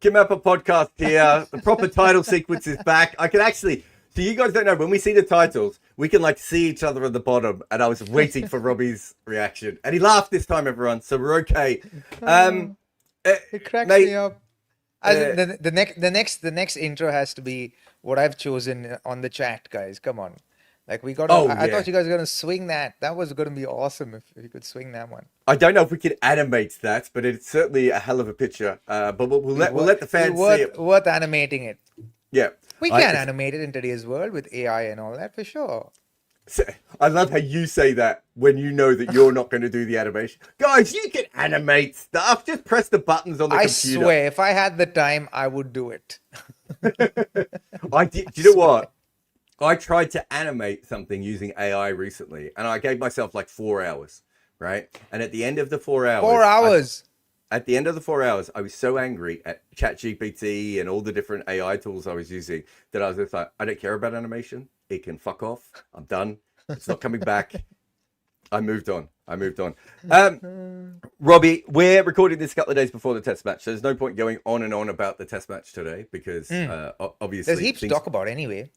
KimAppa podcast here. The proper title sequence is back. I can actually, so you guys don't know, when we see the titles, we can like see each other at the bottom. And I was waiting for Robbie's reaction, and he laughed this time, everyone. So we're okay. It cracks me up. The next intro has to be what I've chosen on the chat, guys. Come on, like we got. I thought you guys were gonna swing that. That was gonna be awesome if you could swing that one. I don't know if we can animate that, but it's certainly a hell of a picture. But we'll let the fans see it. Worth animating it. Yeah, we can animate it in today's world with AI and all that for sure. I love how you say that when you know that you're not going to do the animation. Guys, you can animate stuff. Just press the buttons on the computer. I swear, if I had the time, I would do it. I did. Do you know what? I tried to animate something using AI recently, and I gave myself like 4 hours, right? And at the end of the 4 hours... 4 hours? At the end of the 4 hours, I was so angry at ChatGPT and all the different AI tools I was using that I was just like, I don't care about animation. It can fuck off. I'm done. It's not coming back. I moved on. Robbie, we're recording this a couple of days before the test match. So there's no point going on and on about the test match today because obviously... There's heaps to talk about anyway.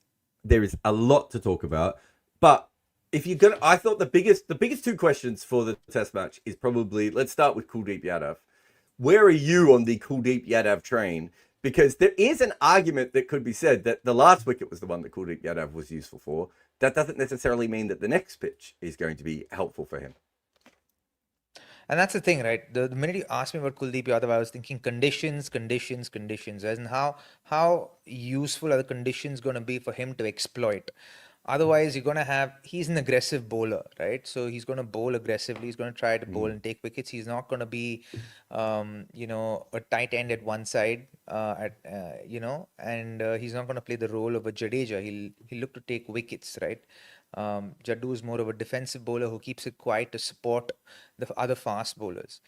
There is a lot to talk about. But if you're going to... I thought the biggest two questions for the test match is probably... Let's start with Kuldeep Yadav. Where are you on the Kuldeep Yadav train? Because there is an argument that could be said that the last wicket was the one that Kuldeep Yadav was useful for. That doesn't necessarily mean that the next pitch is going to be helpful for him. And that's the thing, right? The minute you asked me about Kuldeep Yadav, I was thinking conditions. As in how useful are the conditions going to be for him to exploit? Otherwise, you're going to have... He's an aggressive bowler, right? So he's going to bowl aggressively. He's going to try to bowl and take wickets. He's not going to be, a tight end at one side, and he's not going to play the role of a Jadeja. He'll look to take wickets, right? Jaddu is more of a defensive bowler who keeps it quiet to support the other fast bowlers.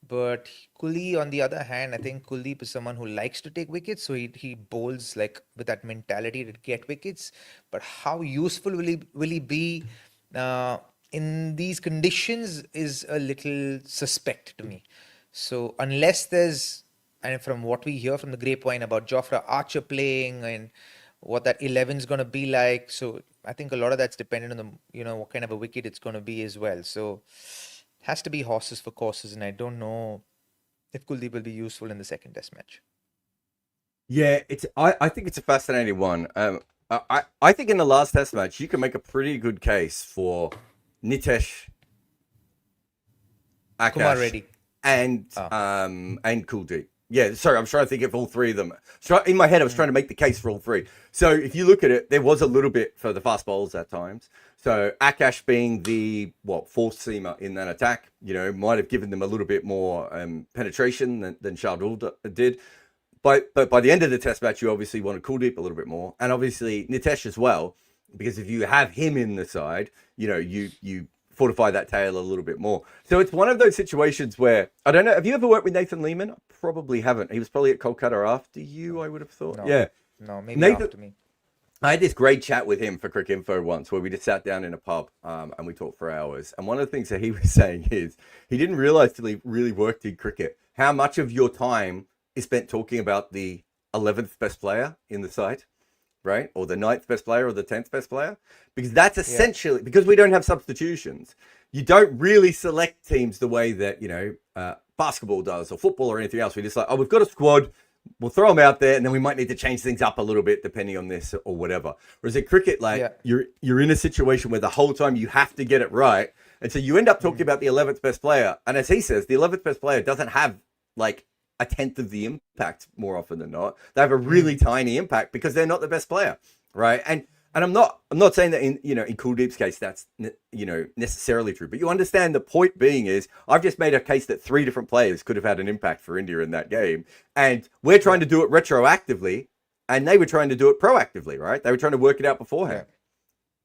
But Kuldeep, on the other hand, I think Kuldeep is someone who likes to take wickets, so he bowls like with that mentality to get wickets. But how useful will he be in these conditions is a little suspect to me. So unless there's, and from what we hear from the grapevine about Jofra Archer playing and what that 11 is going to be like, so I think a lot of that's dependent on the what kind of a wicket it's going to be as well. So has to be horses for courses, and I don't know if Kuldeep will be useful in the second test match. Yeah, I think it's a fascinating one. I think in the last test match, you can make a pretty good case for Nitesh, Akash, Kumar Reddy, and Kuldeep. Yeah, sorry, I'm trying to think of all three of them. So in my head, I was trying to make the case for all three. So if you look at it, there was a little bit for the fast bowls at times. So Akash being the fourth seamer in that attack, might have given them a little bit more penetration than Shardul did. But by the end of the test match, you obviously want to Kuldeep a little bit more, and obviously Nitesh as well, because if you have him in the side, you fortify that tail a little bit more. So it's one of those situations where, I don't know, have you ever worked with Nathan Lehman? I probably haven't. He was probably at Kolkata after you, I would have thought. No, yeah. No, maybe after me. I had this great chat with him for Crick Info once where we just sat down in a pub and we talked for hours. And one of the things that he was saying is he didn't realize till he really worked in cricket how much of your time is spent talking about the 11th best player in the side, right? Or the 9th best player or the 10th best player. Because that's essentially, because we don't have substitutions, you don't really select teams the way that, basketball does or football or anything else. We just like, we've got a squad. We'll throw them out there, and then we might need to change things up a little bit depending on this or whatever. Whereas in cricket, you're in a situation where the whole time you have to get it right, and so you end up talking about the 11th best player. And as he says, the 11th best player doesn't have like a tenth of the impact more often than not. They have a really tiny impact because they're not the best player, right? And I'm not saying that in Kuldeep's case that's necessarily true, but you understand the point being is I've just made a case that 3 different players could have had an impact for India in that game, and we're trying to do it retroactively, and they were trying to do it proactively, right? They were trying to work it out beforehand.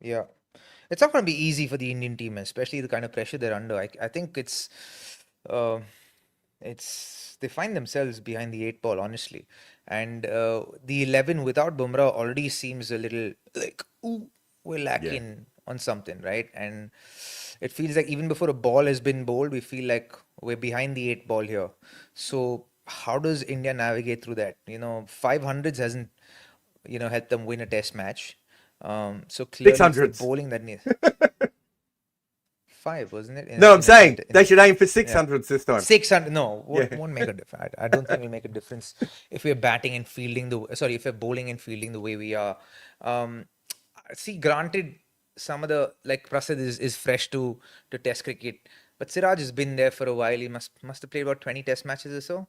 Yeah. It's not going to be easy for the Indian team, especially the kind of pressure they're under. I think it's they find themselves behind the 8 ball, honestly. And the 11 without Bumrah already seems a little like, we're lacking on something, right? And it feels like even before a ball has been bowled, we feel like we're behind the 8 ball here. So how does India navigate through that? 500s hasn't, helped them win a test match. So clearly it's the 600s. bowling that needs five, wasn't it? No, I'm saying they should aim for 600s this time. 600. No, Yeah. won't make a difference. I don't think it'll make a difference if we're batting and fielding if we're bowling and fielding the way we are. See, granted, some of the like Prasad is fresh to Test cricket, but Siraj has been there for a while. He must have played about 20 Test matches or so.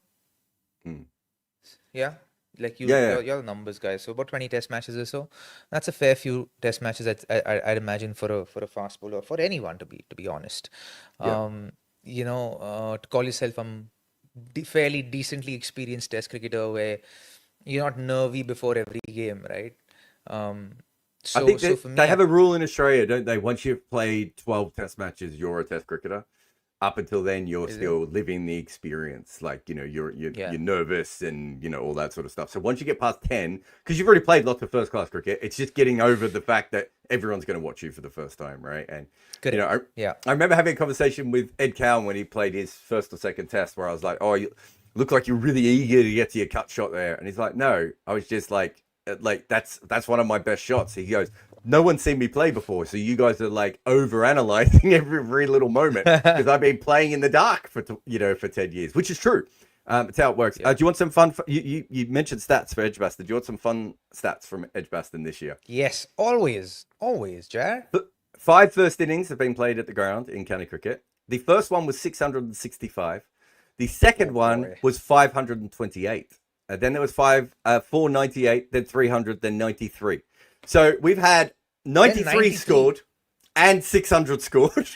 Yeah, like you're the numbers guy. So about 20 Test matches or so. That's a fair few Test matches. I'd imagine for a fast bowler, for anyone to be honest. To call yourself fairly decently experienced Test cricketer, where you're not nervy before every game, right? I think for me, they have a rule in Australia, don't they? Once you've played 12 Test matches, you're a Test cricketer. Up until then, you're still living the experience. Like, you're nervous and, all that sort of stuff. So once you get past 10, because you've already played lots of first-class cricket, it's just getting over the fact that everyone's going to watch you for the first time, right? And, I remember having a conversation with Ed Cowan when he played his first or second Test where I was like, oh, you look like you're really eager to get to your cut shot there. And he's like, no, I was just like that's one of my best shots. He goes, no one's seen me play before, so you guys are like over analyzing every little moment because I've been playing in the dark for 10 years, which is true. It's how it works. Do you want some fun? You mentioned stats for Edgbaston. Do you want some fun stats from Edgbaston this year? Yes, always, Jarrod. 5 first innings have been played at the ground in county cricket. The first one was 665. The second one was 528. Then there was 498, then 300, then 93. So we've had 93 scored and 600 scored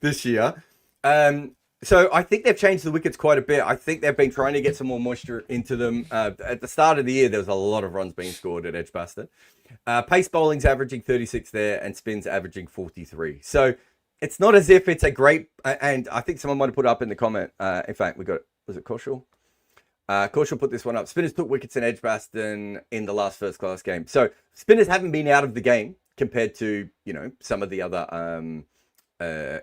this year. So I think they've changed the wickets quite a bit. I think they've been trying to get some more moisture into them. At the start of the year, there was a lot of runs being scored at Edgbaston. Pace bowling's averaging 36 there and spin's averaging 43. So it's not as if it's a great... And I think someone might have put up in the comment. In fact, was it Kaushal? Kaushal put this one up. Spinners took wickets in Edgbaston in the last first class game. So spinners haven't been out of the game compared to, some of the other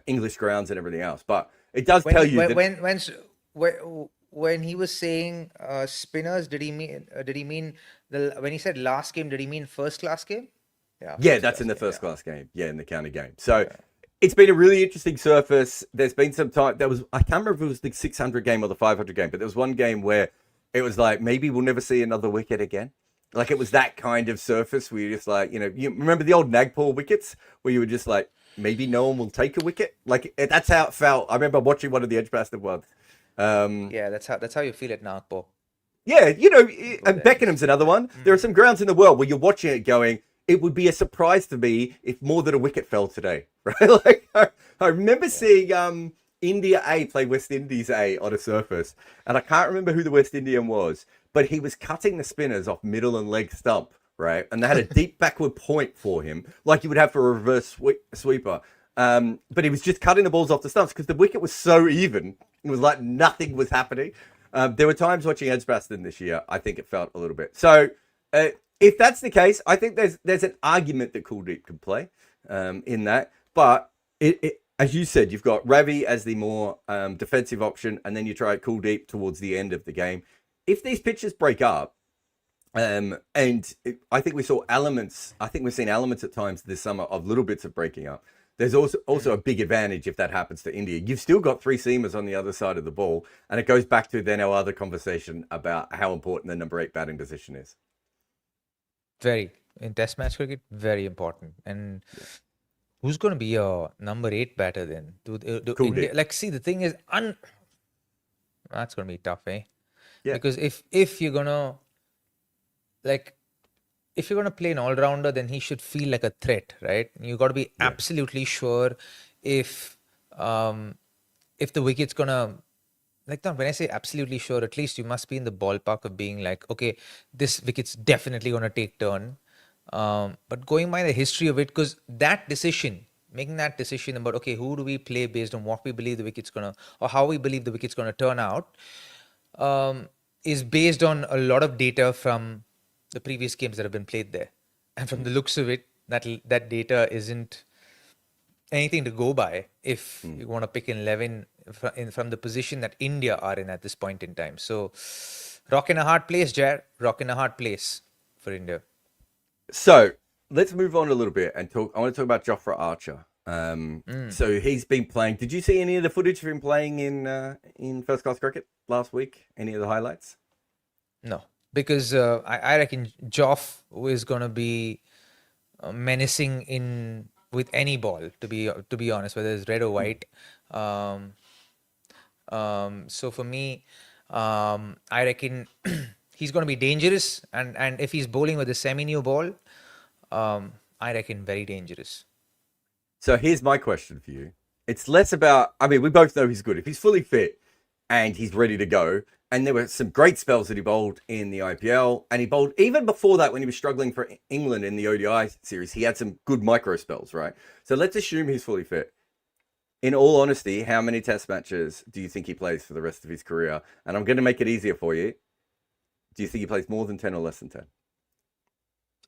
English grounds and everything else. But it does tell you that... When he was saying spinners, did he mean when he said last game, did he mean first class game? Yeah, that's in the first class game. Yeah, in the county game. So it's been a really interesting surface. There's been some time. I can't remember if it was the 600 game or the 500 game, but there was one game where it was like, maybe we'll never see another wicket again. Like, it was that kind of surface where you're just like, you remember the old Nagpur wickets where you were just like, maybe no one will take a wicket. Like, that's how it felt. I remember watching one of the Edgbaston ones. That's how you feel at Nagpur. Yeah, and Beckenham's another one. There are some grounds in the world where you're watching it going, it would be a surprise to me if more than a wicket fell today, right? Like, I remember seeing India A play West Indies A on a surface, and I can't remember who the West Indian was, but he was cutting the spinners off middle and leg stump, right? And they had a deep backward point for him, like you would have for a reverse sweeper. But he was just cutting the balls off the stumps because the wicket was so even. It was like nothing was happening. There were times watching Edgbaston this year, I think it felt a little bit. So if that's the case, I think there's an argument that Kuldeep can play in that. But it as you said, you've got Ravi as the more defensive option, and then you try Kuldeep towards the end of the game. If these pitches break up, I think we've seen elements at times this summer of little bits of breaking up. There's also a big advantage if that happens to India. You've still got 3 seamers on the other side of the ball, and it goes back to then our other conversation about how important the number 8 batting position is. In Test match cricket, very important. And who's going to be your number 8 batter then? India, the thing is, that's going to be tough, eh? Yeah. Because if you're gonna play an all-rounder, then he should feel like a threat, right? You got to be absolutely sure if the wicket's gonna, when I say absolutely sure, at least you must be in the ballpark of being like, okay, this wicket's definitely gonna take turn. But going by the history of it, because making that decision about, okay, who do we play based on what we believe the wicket's gonna, or how we believe the wicket's gonna turn out, is based on a lot of data from the previous games that have been played there. And from the looks of it, that data isn't anything to go by if you want to pick an 11 from the position that India are in at this point in time. So, rock in a hard place, Jar. Rock in a hard place for India. So let's move on a little bit and talk. I want to talk about Jofra Archer. So he's been playing. Did you see any of the footage of him playing in first class cricket last week? Any of the highlights? No, because I reckon Joff is going to be menacing in with any ball. To be honest, whether it's red or white. So for me, I reckon he's going to be dangerous, and if he's bowling with a semi-new ball, I reckon very dangerous. So here's my question for you. It's less about, I mean, we both know he's good. If he's fully fit and he's ready to go, and there were some great spells that he bowled in the IPL, and he bowled even before that when he was struggling for England in the ODI series, he had some good micro spells, right? So let's assume he's fully fit. In all honesty, how many test matches do you think he plays for the rest of his career? And I'm going to make it easier for you. Do you think he plays more than 10 or less than 10?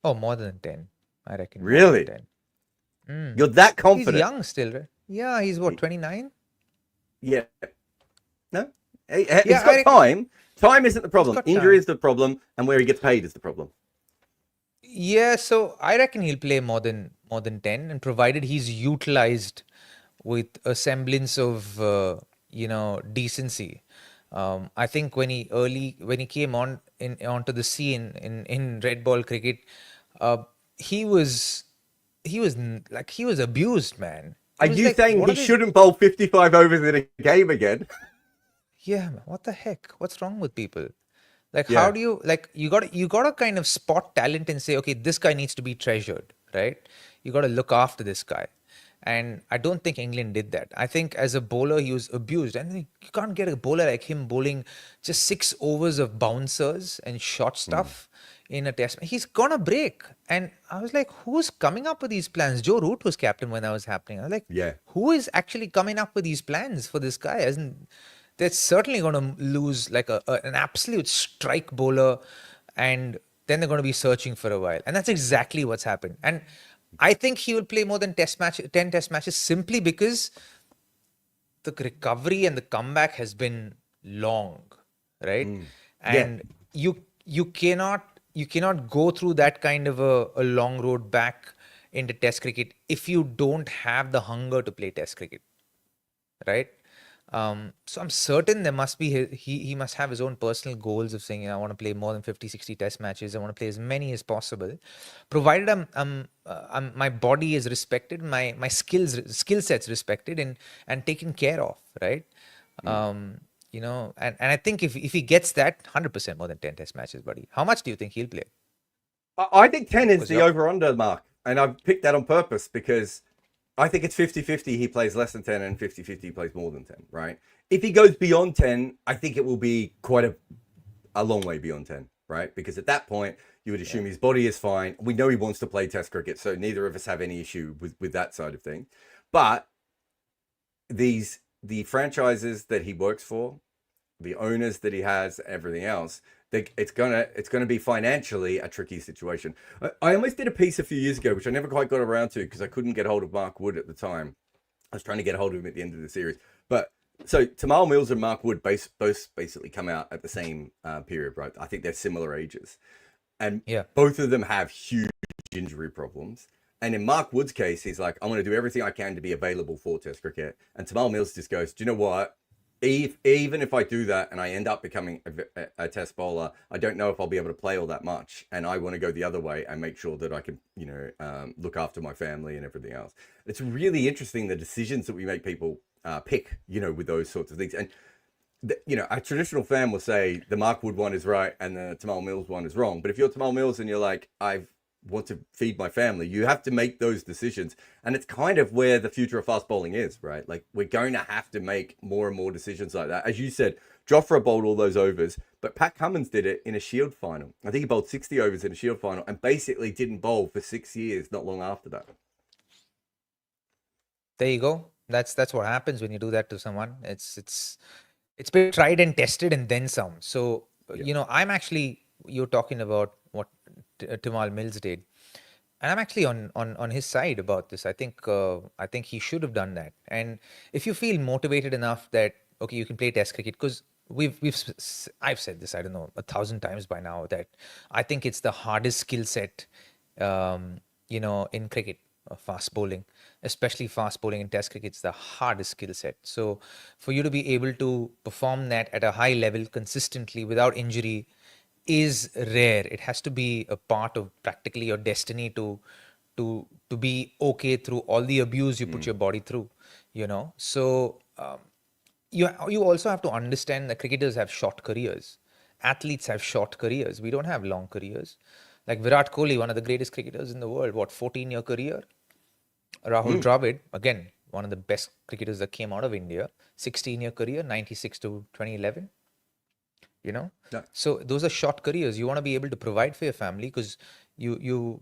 Oh, more than 10, I reckon. Really? 10. You're that confident? He's young still, right? Yeah, he's what, 29? Yeah. No? He's got time. Time isn't the problem. Injury is the problem, and where he gets paid is the problem. Yeah, so I reckon he'll play more than 10, and provided he's utilized with a semblance of decency. I think when he came onto the scene in red ball cricket, he was abused, man. Are you saying he shouldn't bowl 55 overs in a game again? Yeah, man, what the heck? What's wrong with people? How do you you got to kind of spot talent and say, okay, this guy needs to be treasured, right? You got to look after this guy. And I don't think England did that. I think as a bowler, he was abused. And you can't get a bowler like him bowling just 6 overs of bouncers and short stuff in a test. He's gonna break. And I was like, who's coming up with these plans? Joe Root was captain when that was happening. I was like, who is actually coming up with these plans for this guy? They're certainly going to lose like an absolute strike bowler, and then they're going to be searching for a while. And that's exactly what's happened. And I think he will play more than 10 test matches simply because the recovery and the comeback has been long, right? And you cannot go through that kind of a long road back into test cricket if you don't have the hunger to play test cricket, right? So I'm certain there must be he must have his own personal goals of saying, I want to play more than 50, 60 test matches. I want to play as many as possible, provided my body is respected, my skill sets respected and taken care of, right? And I think if he gets that, 100% more than 10 test matches, buddy. How much do you think he'll play? I think 10 is the over-under mark, and I've picked that on purpose because I think it's 50-50 he plays less than 10 and 50-50 he plays more than 10, right? If he goes beyond 10, I think it will be quite a long way beyond 10, right? Because at that point, you would assume his body is fine. We know he wants to play test cricket, so neither of us have any issue with that side of things. But the franchises that he works for, the owners that he has, everything else, it's gonna be financially a tricky situation. I almost did a piece a few years ago, which I never quite got around to because I couldn't get hold of Mark Wood at the time. I was trying to get hold of him at the end of the series. But so Tamal Mills and Mark Wood both basically come out at the same period, right? I think they're similar ages. And both of them have huge injury problems. And in Mark Wood's case, he's like, I'm going to do everything I can to be available for Test cricket. And Tamal Mills just goes, do you know what? Even if I do that and I end up becoming a test bowler, I don't know if I'll be able to play all that much. And I want to go the other way and make sure that I can, look after my family and everything else. It's really interesting, the decisions that we make people pick, with those sorts of things. And, a traditional fan will say the Mark Wood one is right and the Tamal Mills one is wrong. But if you're Tamal Mills and you're like, I want to feed my family, you have to make those decisions. And it's kind of where the future of fast bowling is, right? Like, we're going to have to make more and more decisions like that. As you said, Jofra bowled all those overs, but Pat Cummins did it in a Shield final. I think he bowled 60 overs in a Shield final and basically didn't bowl for 6 years, not long after that. There you go. That's what happens when you do that to someone. It's been tried and tested and then some. So, I'm actually, you're talking about what Tamal Mills did. And I'm actually on his side about this. I think he should have done that. And if you feel motivated enough that okay, you can play Test cricket, because I've said this, I don't know, 1,000 times by now, that I think it's the hardest skill set, in cricket, fast bowling, especially fast bowling in Test cricket. It's the hardest skill set. So for you to be able to perform that at a high level consistently without injury is rare. It has to be a part of practically your destiny to be okay through all the abuse you put your body through, So you also have to understand that cricketers have short careers. Athletes have short careers. We don't have long careers. Like Virat Kohli, one of the greatest cricketers in the world, 14-year career. Rahul Dravid, again, one of the best cricketers that came out of India, 16-year career, 96 to 2011. Yeah. So those are short careers. You want to be able to provide for your family, because you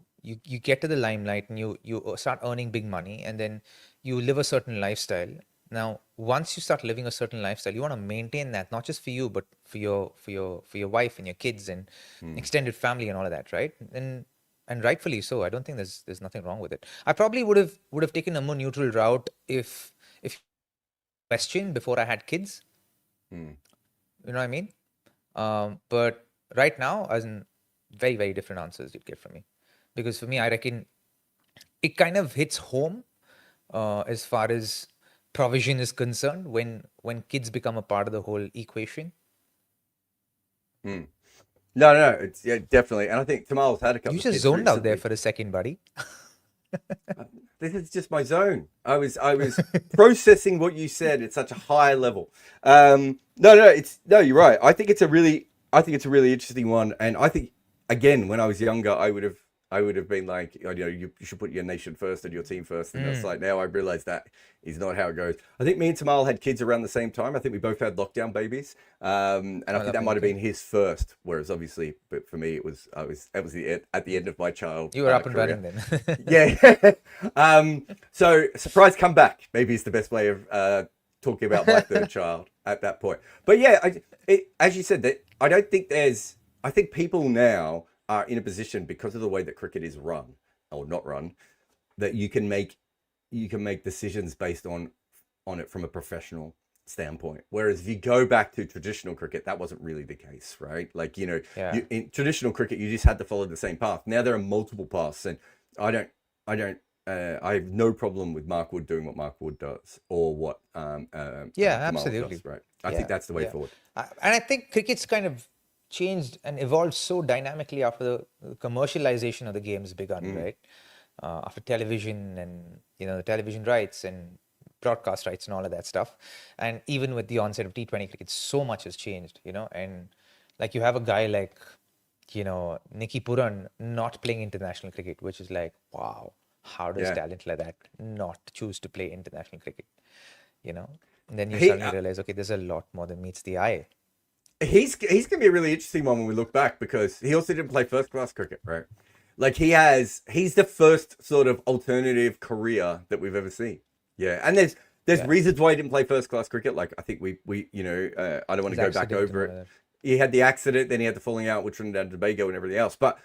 get to the limelight and you start earning big money, and then you live a certain lifestyle. Now, once you start living a certain lifestyle, you want to maintain that, not just for you, but for your wife and your kids and extended family and all of that, right? And rightfully so. I don't think there's nothing wrong with it. I probably would have taken a more neutral route if question before I had kids. You know what I mean? But right now, as in very, very different answers you'd get from me. Because for me, I reckon it kind of hits home as far as provision is concerned when kids become a part of the whole equation. No, it's definitely. And I think Tamal's had a couple You of just kids zoned out recently. there for a second, buddy. This is just my zone. I was processing what you said at such a high level. No, you're right. I think it's a really interesting one. And I think, again, when I was younger, I would have been like, you should put your nation first and your team first. And that's like, now I realize that is not how it goes. I think me and Tamal had kids around the same time. I think we both had lockdown babies. And I think that might have been his first. Whereas obviously, but for me, it was at the end of my child. You were up and career. running then. Yeah. So surprise comeback maybe is the best way of talking about my third child at that point. But yeah, as you said, that I don't think I think people now are in a position, because of the way that cricket is run or not run, that you can make decisions based on it from a professional standpoint. Whereas if you go back to traditional cricket, that wasn't really the case, right? Like, in traditional cricket, you just had to follow the same path. Now there are multiple paths, and I have no problem with Mark Wood doing what Mark Wood does, or what absolutely does, right? I think that's the way forward. And I think cricket's kind of changed and evolved so dynamically after the commercialization of the games begun, right? After television and the television rights and broadcast rights and all of that stuff, and even with the onset of T20 cricket, so much has changed, and like you have a guy like Nicky Puran not playing international cricket, which is like, wow, how does talent like that not choose to play international cricket? And then you suddenly realize, okay, there's a lot more than meets the eye. He's going to be a really interesting one when we look back, because he also didn't play first class cricket, right? Like he's the first sort of alternative career that we've ever seen. Yeah. And there's reasons why he didn't play first class cricket. Like I think we I don't want to go back over it. He had the accident, then he had the falling out with Trinidad and Tobago and everything else. But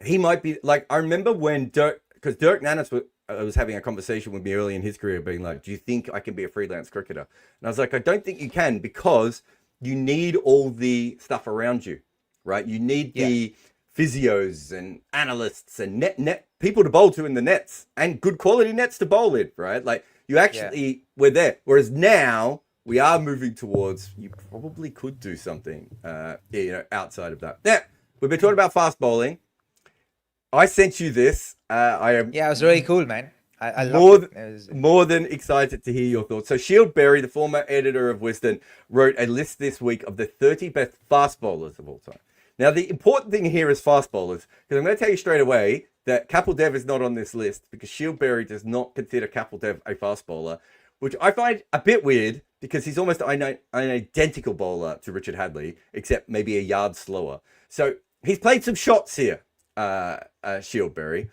he might be like, I remember when Dirk Nannes was having a conversation with me early in his career, being like, do you think I can be a freelance cricketer? And I was like, I don't think you can, because you need all the stuff around you, right? You need the physios and analysts and net people to bowl to in the nets, and good quality nets to bowl in, right? Like you actually we're there. Whereas now we are moving towards, you probably could do something outside of that. Now, we've been talking about fast bowling. I sent you this. It was really cool, man. I loved it. More than excited to hear your thoughts. So Shield Berry, the former editor of Wisden, wrote a list this week of the 30 best fast bowlers of all time. Now, the important thing here is fast bowlers, because I'm going to tell you straight away that Kapil Dev is not on this list, because Shield Berry does not consider Kapil Dev a fast bowler, which I find a bit weird, because he's almost an identical bowler to Richard Hadlee, except maybe a yard slower. So he's played some shots here, Shield Berry.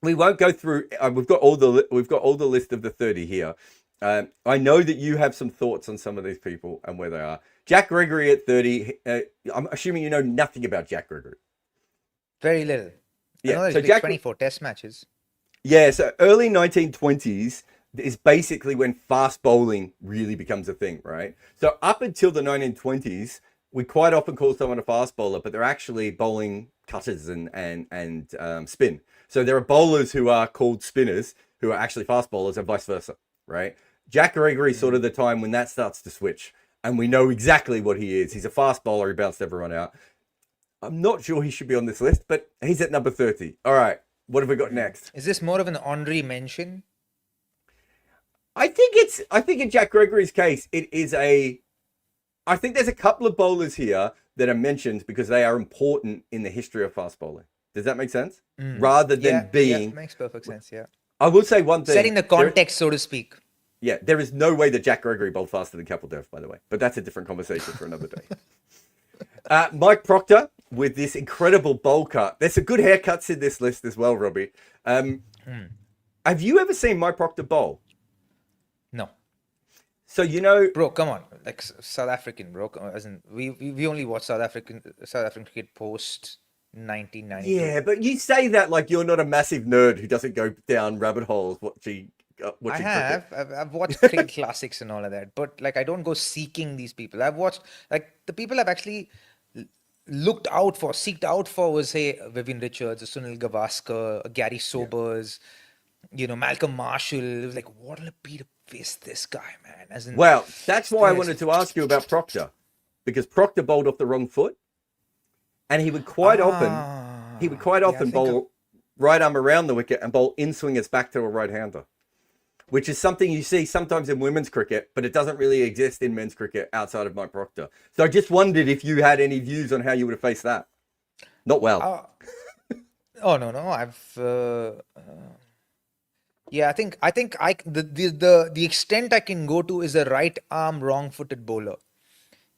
We won't go through. We've got all the list of the 30 here. I know that you have some thoughts on some of these people and where they are. Jack Gregory at 30. I'm assuming you know nothing about Jack Gregory. Very little. Yeah. So Jack 24 test matches. Yeah, so early 1920s is basically when fast bowling really becomes a thing, right? So up until the 1920s, we quite often call someone a fast bowler, but they're actually bowling cutters and spin. So there are bowlers who are called spinners who are actually fast bowlers and vice versa, right? Jack Gregory is sort of the time when that starts to switch, and we know exactly what he is. He's a fast bowler. He bounced everyone out. I'm not sure he should be on this list, but he's at number 30. All right, what have we got next? Is this more of an honorary mention? I think in Jack Gregory's case, it is I think there's a couple of bowlers here that are mentioned because they are important in the history of fast bowling. Does that make sense? Rather than being... makes perfect sense, yeah. I will say one thing. Setting the context, so to speak. Yeah, there is no way that Jack Gregory bowled faster than Capeldev, by the way. But that's a different conversation for another day. Mike Proctor with this incredible bowl cut. There's some good haircuts in this list as well, Robbie. Have you ever seen Mike Proctor bowl? No. So, you know... Bro, come on. Like South African, bro. As in, we only watch South African cricket post 1992. Yeah, but you say that like you're not a massive nerd who doesn't go down rabbit holes watching I have. I've watched cricket classics and all of that, but like I don't go seeking these people. I've watched like the people I've actually seeked out for was say Vivian Richards, Sunil Gavaskar, Gary Sobers, Malcolm Marshall. It was like, what'll it be to face this guy, man? As in, well, that's why I wanted to ask you about Proctor, because Proctor bowled off the wrong foot, and he would quite often bowl right arm around the wicket and bowl in swingers back to a right-hander, which is something you see sometimes in women's cricket, but it doesn't really exist in men's cricket outside of Mike Proctor. So I just wondered if you had any views on how you would have faced that. Not well. Oh no, I've. Yeah, I think the extent I can go to is a right arm wrong-footed bowler.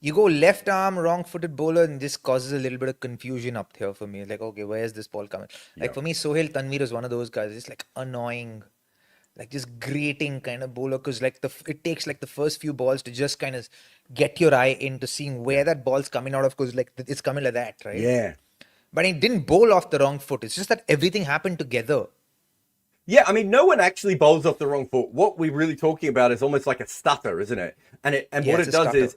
You go left arm wrong-footed bowler, and this causes a little bit of confusion up here for me. Like, okay, where's this ball coming? Like for me, Sohail Tanvir is one of those guys. It's like annoying, like just grating kind of bowler, because like it takes like the first few balls to just kind of get your eye into seeing where that ball's coming out of, because like it's coming like that, right? Yeah. But he didn't bowl off the wrong foot. It's just that everything happened together. Yeah, I mean, no one actually bowls off the wrong foot. What we're really talking about is almost like a stutter, isn't it? And what it does is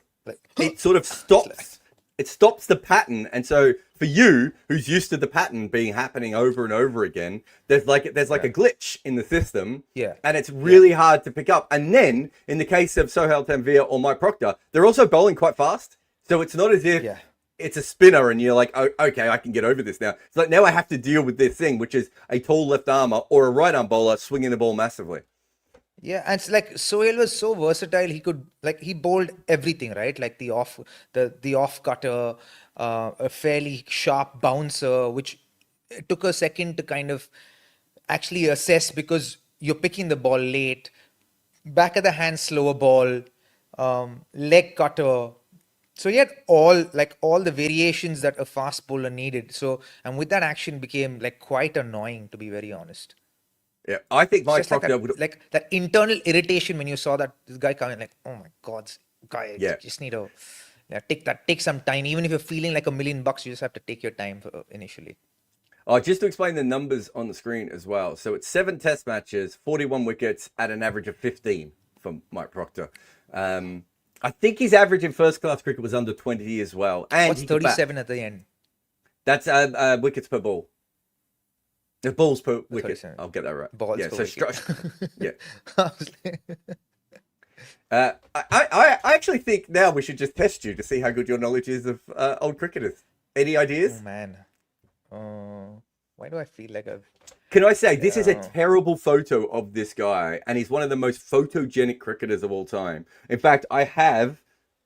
it sort of stops. It stops the pattern. And so for you, who's used to the pattern happening over and over again, there's like a glitch in the system. Yeah. And it's really hard to pick up. And then in the case of Sohail Tanvir or Mike Proctor, they're also bowling quite fast. So it's not as if it's a spinner and you're like, oh, okay, I can get over this now. It's like, now I have to deal with this thing, which is a tall left armer or a right arm bowler swinging the ball massively. Yeah, and it's like Sohail was so versatile. He bowled everything, right? Like the off cutter, a fairly sharp bouncer, which it took a second to kind of actually assess because you're picking the ball late, back of the hand slower ball, leg cutter. So he had all the variations that a fast bowler needed. So, and with that action became like quite annoying, to be very honest. Yeah, I think Mike Proctor would like that internal irritation when you saw that this guy coming, like, oh my God, guy, just need to take some time. Even if you're feeling like $1 million, you just have to take your time initially. Just to explain the numbers on the screen as well. So it's 7 test matches, 41 wickets at an average of 15 for Mike Proctor. I think his average in first-class cricket was under 20 as well. And what's 37 at the end? That's wickets per ball. The balls per wicket. 37. I'll get that right. Balls per wicket. Yeah. I actually think now we should just test you to see how good your knowledge is of old cricketers. Any ideas? Oh, man. Why do I feel like I've... Can I say, this is a terrible photo of this guy, and he's one of the most photogenic cricketers of all time. In fact, I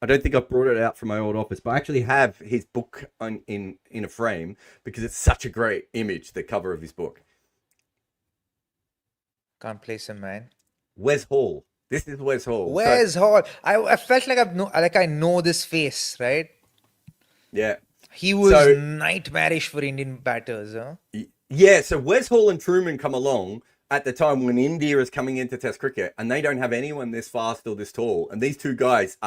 don't think I brought it out from my old office, but I actually have his book in a frame because it's such a great image, the cover of his book. Can't place him, man. Wes Hall. This is Wes Hall. Wes Hall. I felt like I know this face, right? Yeah. He was nightmarish for Indian batters, huh? Yeah, so Wes Hall and Truman come along at the time when India is coming into Test cricket, and they don't have anyone this fast or this tall. And these two guys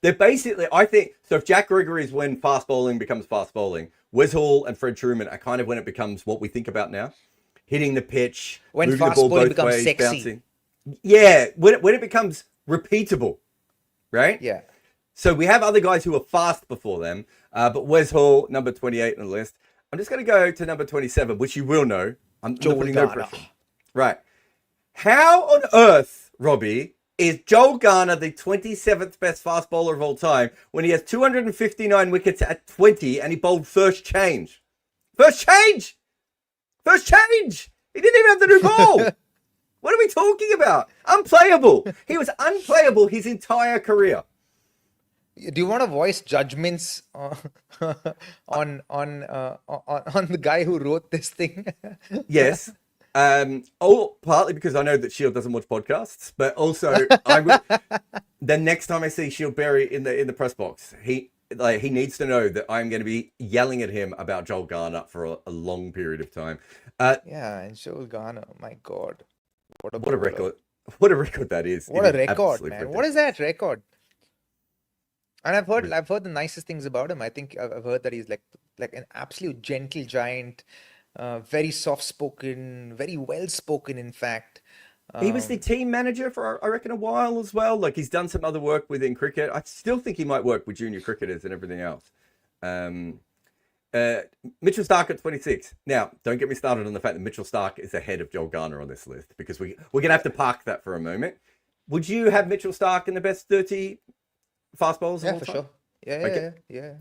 they're basically, I think, so if Jack Gregory is when fast bowling becomes fast bowling, Wes Hall and Fred Truman are kind of when it becomes what we think about now. hitting the pitch, When moving the fast ball bowling both becomes ways, sexy. bouncing. Yeah, when it becomes repeatable, right? Yeah. So we have other guys who are fast before them, but Wes Hall, number 28 on the list. I'm just going to go to number 27, which you will know. I'm not putting no pressure. Right. How on earth, Robbie, is Joel Garner the 27th best fast bowler of all time when he has 259 wickets at 20 and he bowled first change? First change! First change! He didn't even have the new ball! What are we talking about? Unplayable! He was unplayable his entire career. Do you want to voice judgments on the guy who wrote this thing? Yes. Partly because I know that Shield doesn't watch podcasts, but also the next time I see Shield Berry in the press box, he needs to know that I'm going to be yelling at him about Joel Garner for a long period of time. Yeah, and Joel Garner, my God, what a record! What a record that is! What a record, man! What is that record? And I've heard the nicest things about him. I think I've heard that he's like an absolute gentle giant, very soft spoken, very well spoken. In fact, he was the team manager for I reckon a while as well. Like he's done some other work within cricket. I still think he might work with junior cricketers and everything else. Mitchell Starc at 26. Now, don't get me started on the fact that Mitchell Starc is ahead of Joel Garner on this list because we're gonna have to park that for a moment. Would you have Mitchell Starc in the best 30? Fast bowlers? Yeah, for sure. Yeah.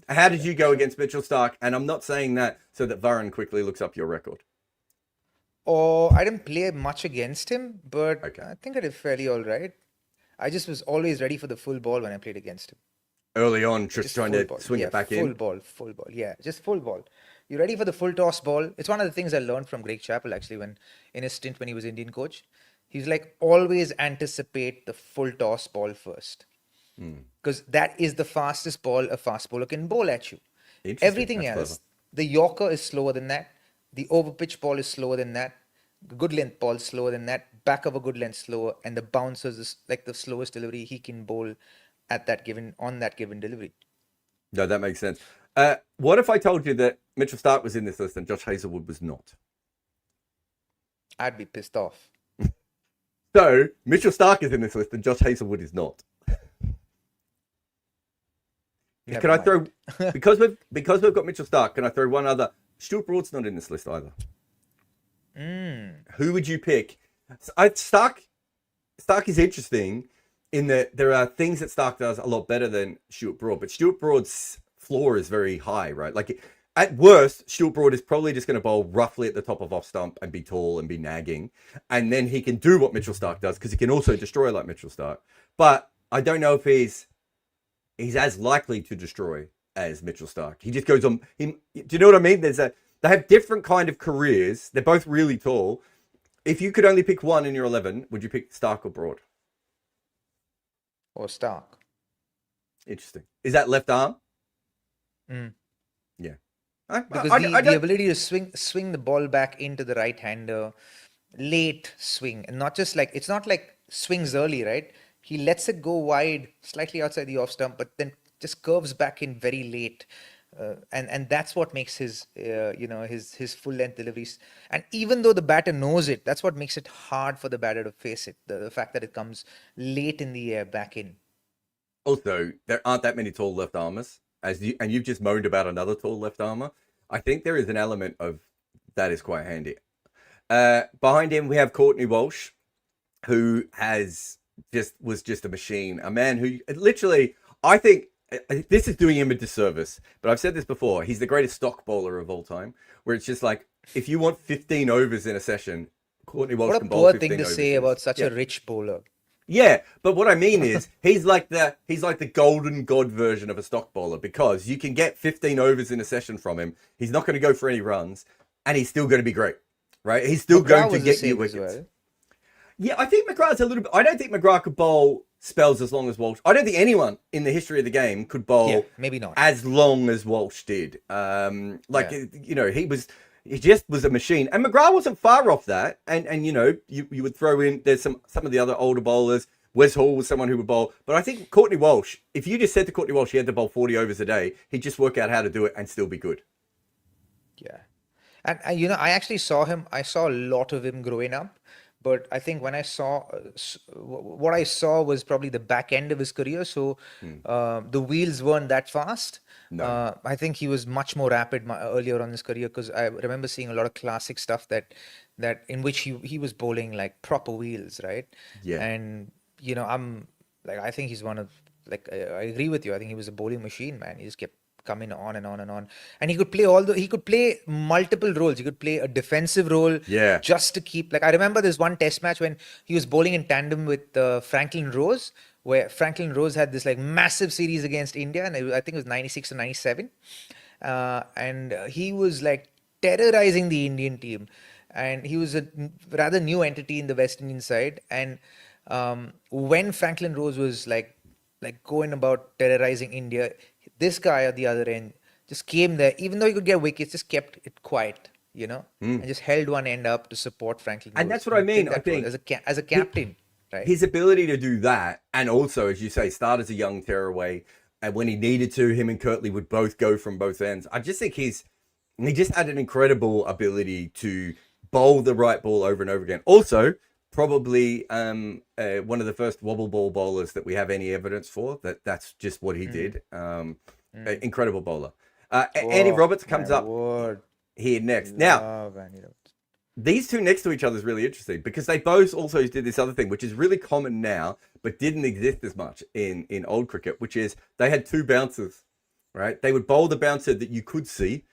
How did you go against Mitchell Starc? And I'm not saying that so that Varun quickly looks up your record. Oh, I didn't play much against him, but I think I did fairly all right. I just was always ready for the full ball when I played against him. Early on, just trying to swing it back in. Full ball. Yeah, just full ball. You're ready for the full toss ball. It's one of the things I learned from Greg Chappell actually in his stint when he was Indian coach. He's like, always anticipate the full toss ball first. Because that is the fastest ball a fast bowler can bowl at you. Everything else, the Yorker is slower than that. The overpitch ball is slower than that. The good length ball is slower than that. Back of a good length slower. And the bouncers is like the slowest delivery he can bowl on that given delivery. No, that makes sense. What if I told you that Mitchell Starc was in this list and Josh Hazlewood was not? I'd be pissed off. So Mitchell Starc is in this list and Josh Hazlewood is not. Can I throw because we've got Mitchell Starc? Can I throw one other? Stuart Broad's not in this list either. Who would you pick? Starc is interesting in that there are things that Starc does a lot better than Stuart Broad, but Stuart Broad's floor is very high, right? Like at worst, Stuart Broad is probably just going to bowl roughly at the top of off stump and be tall and be nagging, and then he can do what Mitchell Starc does because he can also destroy like Mitchell Starc. But I don't know if he's as likely to destroy as Mitchell Starc. He just goes on. Do you know what I mean? They have different kind of careers. They're both really tall. If you could only pick one in your 11, would you pick Starc or Broad? Or Starc. Interesting. Is that left arm? Yeah. Because the ability to swing the ball back into the right hander, late swing, and not just like it's not like swings early, right? He lets it go wide, slightly outside the off stump, but then just curves back in very late, and that's what makes his full length deliveries. And even though the batter knows it, that's what makes it hard for the batter to face it. The fact that it comes late in the air back in. Also, there aren't that many tall left armers, and you've just moaned about another tall left armer. I think there is an element of that is quite handy. Behind him, we have Courtney Walsh, who was just a machine, a man who literally, I think this is doing him a disservice, but I've said this before, he's the greatest stock bowler of all time, where it's just like, if you want 15 overs in a session, Courtney Walsh can bowl 15 overs. What a poor thing to say about such a rich bowler. Yeah, but what I mean is, he's like the golden god version of a stock bowler, because you can get 15 overs in a session from him, he's not going to go for any runs, and he's still going to be great, right? He's still going to get you wickets. Well. Yeah, I think McGrath's a little bit... I don't think McGrath could bowl spells as long as Walsh. I don't think anyone in the history of the game could bowl maybe not as long as Walsh did. He just was a machine. And McGrath wasn't far off that. And you would throw in... There's some of the other older bowlers. Wes Hall was someone who would bowl. But I think Courtney Walsh, if you just said to Courtney Walsh he had to bowl 40 overs a day, he'd just work out how to do it and still be good. Yeah. And I actually saw him. I saw a lot of him growing up, but I think when I saw what I saw was probably the back end of his career. So the wheels weren't that fast. No. I think he was much more rapid earlier on in his career, because I remember seeing a lot of classic stuff that in which he was bowling like proper wheels, right? Yeah. And I'm like, I think he's one of, like, I agree with you. I think he was a bowling machine, man. He just kept coming on and on and on, and he could play multiple roles. He could play a defensive role, Yeah. just to keep, like, I remember this one test match when he was bowling in tandem with Franklin Rose, where Franklin Rose had this like massive series against India, and I think it was 96 or 97, and he was like terrorizing the Indian team, and he was a rather new entity in the West Indian side. And when Franklin Rose was like going about terrorizing India, this guy at the other end just came there, even though he could get wickets, just kept it quiet, and just held one end up to support Franklin Rose. And that's what I mean. I think as a captain, right? his ability to do that, and also, as you say, start as a young tearaway, and when he needed to, him and Kirtley would both go from both ends. I just think he just had an incredible ability to bowl the right ball over and over again. Also, probably one of the first wobble ball bowlers that we have any evidence for. That's just what he did. Incredible bowler. Andy Roberts comes up here next. Now, these two next to each other is really interesting, because they both also did this other thing, which is really common now, but didn't exist as much in old cricket, which is they had two bouncers, right? They would bowl the bouncer that you could see,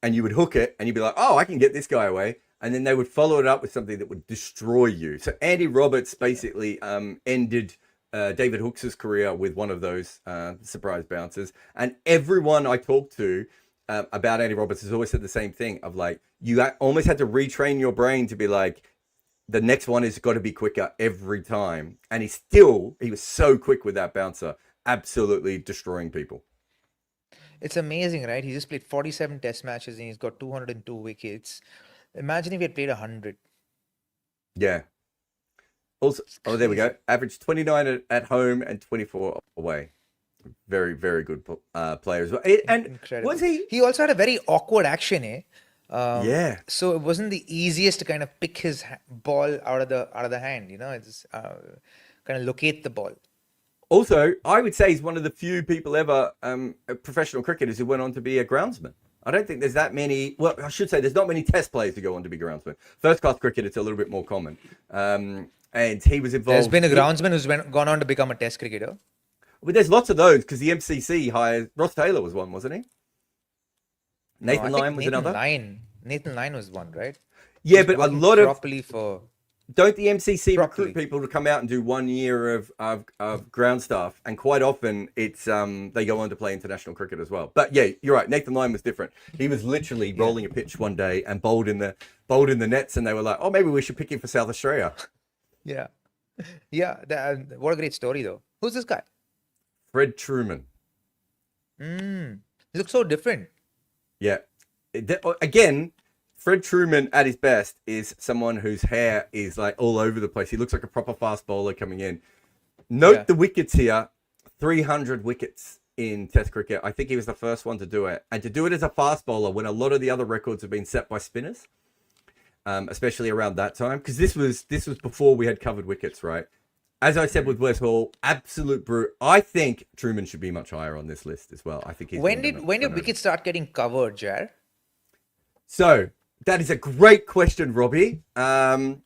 and you would hook it, and you'd be like, oh, I can get this guy away. And then they would follow it up with something that would destroy you. So Andy Roberts basically ended David Hookes' career with one of those surprise bouncers. And everyone I talked to about Andy Roberts has always said the same thing of like, you almost had to retrain your brain to be like, the next one has got to be quicker every time. And he was so quick with that bouncer, absolutely destroying people. It's amazing, right? He just played 47 test matches and he's got 202 wickets. Imagine if he had played 100. Yeah. Also, there we go. Average 29 at home and 24 away. Very, very good player as well. And incredible. Was he? He also had a very awkward action, eh? Yeah. So it wasn't the easiest to kind of pick his ball out of the hand. It's kind of locate the ball. Also, I would say he's one of the few people ever, professional cricketers, who went on to be a groundsman. I don't think there's that many. Well, I should say there's not many test players who go on to be groundsmen. First class cricket, it's a little bit more common. And he was involved. There's been a groundsman who's gone on to become a test cricketer. But there's lots of those, because the MCC hired Ross Taylor was one, wasn't he? Nathan Lyon was another. Nathan Lyon was one, right? Yeah, but a lot of properly for. Don't the MCC recruit people to come out and do 1 year of ground stuff, and quite often it's they go on to play international cricket as well. But yeah, you're right. Nathan Lyon was different. He was literally rolling a pitch one day and bowled in the nets, and they were like, "Oh, maybe we should pick him for South Australia." Yeah, yeah. What a great story, though. Who's this guy? Fred Truman. He looks so different. Yeah. Again, Fred Truman at his best is someone whose hair is like all over the place. He looks like a proper fast bowler coming in. Note the wickets here. 300 wickets in Test cricket. I think he was the first one to do it. And to do it as a fast bowler when a lot of the other records have been set by spinners, especially around that time. Because this was before we had covered wickets, right? As I said with Wes Hall, absolute brute. I think Truman should be much higher on this list as well. I think he's when did wickets start getting covered, Jar? So that is a great question, Robbie. In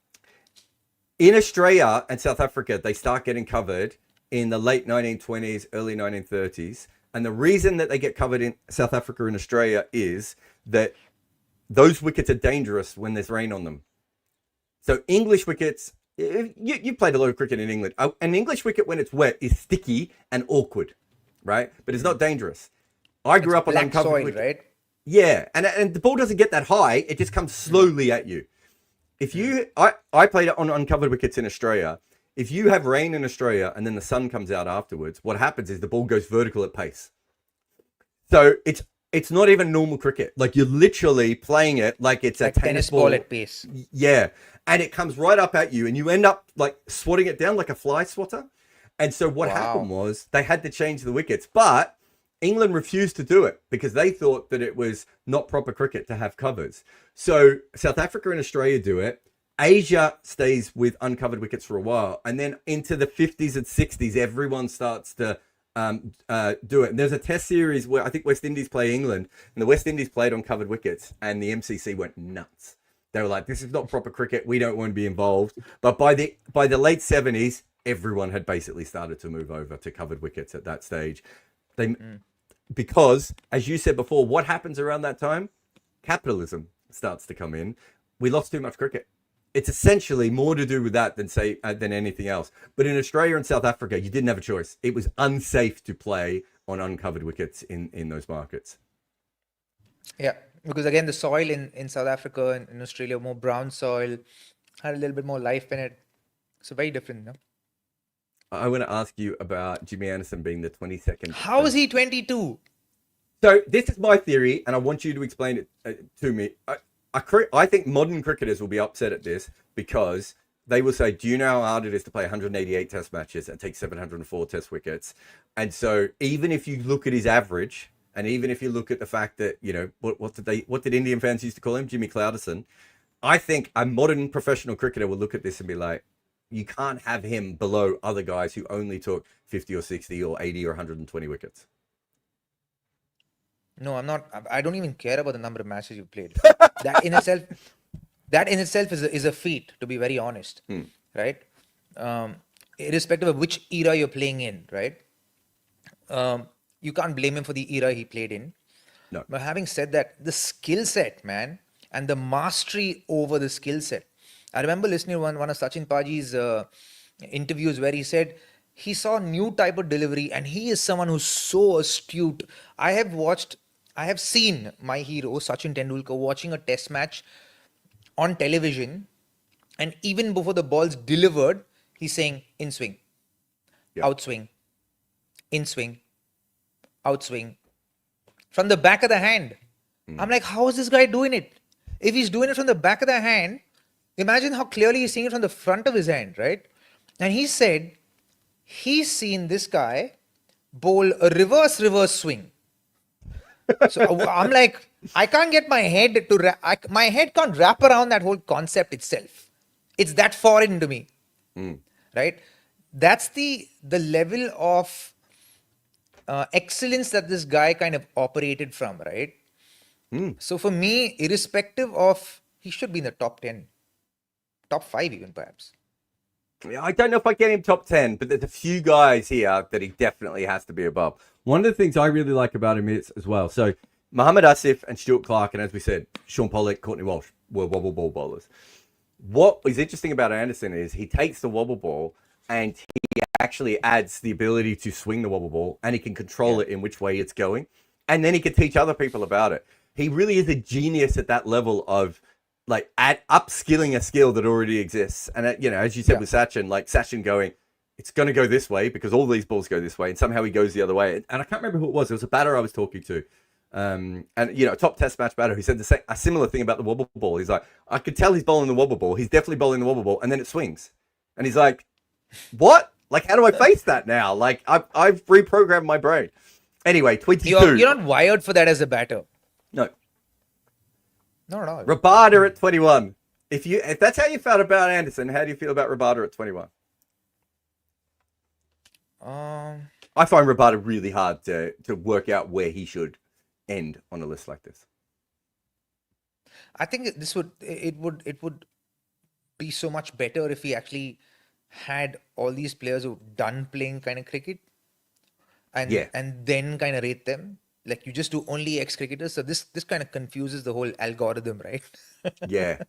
Australia and South Africa, they start getting covered in the late 1920s, early 1930s. And the reason that they get covered in South Africa and Australia is that those wickets are dangerous when there's rain on them. So English wickets, you played a lot of cricket in England. An English wicket when it's wet is sticky and awkward, right? But it's not dangerous. I grew up on uncovered soil, wicket. right? Yeah, and the ball doesn't get that high. It just comes slowly at you. I played it on uncovered wickets in Australia. If you have rain in Australia and then the sun comes out afterwards, what happens is the ball goes vertical at pace. So it's not even normal cricket. Like you're literally playing it like it's like a tennis ball at pace. Yeah, and it comes right up at you, and you end up like swatting it down like a fly swatter. And so what happened was they had to change the wickets, but England refused to do it because they thought that it was not proper cricket to have covers. So South Africa and Australia do it. Asia stays with uncovered wickets for a while, and then into the 50s and 60s, everyone starts to do it. And there's a test series where I think West Indies play England, and the West Indies played on covered wickets, and the MCC went nuts. They were like, "This is not proper cricket. We don't want to be involved." But by the late 70s, everyone had basically started to move over to covered wickets at that stage. Because, as you said before, what happens around that time? Capitalism starts to come in. We lost too much cricket. It's essentially more to do with that than anything else. But in Australia and South Africa, you didn't have a choice. It was unsafe to play on uncovered wickets in those markets. Yeah, because again, the soil in South Africa and in Australia, more brown soil, had a little bit more life in it. So very different, no? I want to ask you about Jimmy Anderson being the 22nd. How is he 22? So this is my theory, and I want you to explain it to me. I think modern cricketers will be upset at this because they will say, do you know how hard it is to play 188 test matches and take 704 test wickets? And so even if you look at his average, and even if you look at the fact that, you know, what did Indian fans used to call him? Jimmy Clouderson. I think a modern professional cricketer will look at this and be like, you can't have him below other guys who only took 50 or 60 or 80 or 120 wickets. No, I'm not. I don't even care about the number of matches you played. That in itself is a feat, to be very honest, right? Irrespective of which era you're playing in, right? You can't blame him for the era he played in. No. But having said that, the skill set, man, and the mastery over the skill set. I remember listening to one of Sachin Paji's interviews where he said he saw a new type of delivery, and he is someone who's so astute. I have seen my hero, Sachin Tendulkar, watching a test match on television, and even before the ball's delivered, he's saying, in swing, outswing, in swing, outswing, from the back of the hand. I'm like, how is this guy doing it? If he's doing it from the back of the hand, imagine how clearly he's seeing it from the front of his hand, right? And he said he's seen this guy bowl a reverse swing. So I'm like, I can't get my head to my head can't wrap around that whole concept itself. It's that foreign to me, right? That's the level of excellence that this guy kind of operated from, right? So for me, irrespective of, he should be in the top 10, top 5 even perhaps. I don't know if I get him top 10, but there's a few guys here that he definitely has to be above. One of the things I really like about him is as well. So Muhammad Asif and Stuart Clark, and as we said, Sean Pollock, Courtney Walsh were wobble ball bowlers. What is interesting about Anderson is he takes the wobble ball and he actually adds the ability to swing the wobble ball, and he can control it in which way it's going. And then he can teach other people about it. He really is a genius at that level of like upskilling a skill that already exists. And, you know, as you said with Sachin, like Sachin going, it's going to go this way because all these balls go this way. And somehow he goes the other way. And I can't remember who it was. It was a batter I was talking to. And, you know, a top test match batter who said a similar thing about the wobble ball. He's like, I could tell he's bowling the wobble ball. He's definitely bowling the wobble ball. And then it swings. And he's like, what? Like, how do I face that now? Like, I've reprogrammed my brain. Anyway, 22. You're not wired for that as a batter. No. No, no. Rabada at 21. If that's how you felt about Anderson, how do you feel about Rabada at 21? I find Rabada really hard to work out where he should end on a list like this. I think it would be so much better if he actually had all these players who've done playing kind of cricket and then kind of rate them. Like, you just do only ex-cricketers. So this kind of confuses the whole algorithm, right? Yeah.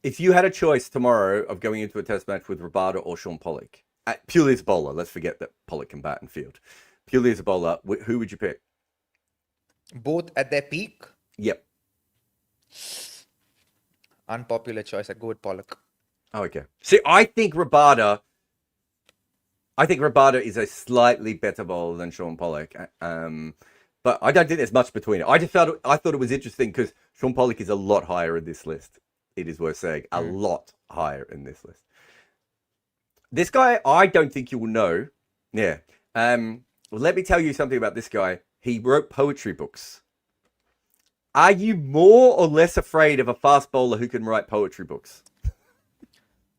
If you had a choice tomorrow of going into a test match with Rabada or Sean Pollock, purely as a bowler, let's forget that Pollock can bat and field. Purely as a bowler, who would you pick? Both at their peak? Yep. Unpopular choice. I'd go with Pollock. Oh, okay. See, I think Rabada is a slightly better bowler than Sean Pollock. But I don't think there's much between it. I thought it was interesting because Sean Pollock is a lot higher in this list. It is worth saying, a lot higher in this list. This guy, I don't think you will know. Yeah. Well, let me tell you something about this guy. He wrote poetry books. Are you more or less afraid of a fast bowler who can write poetry books?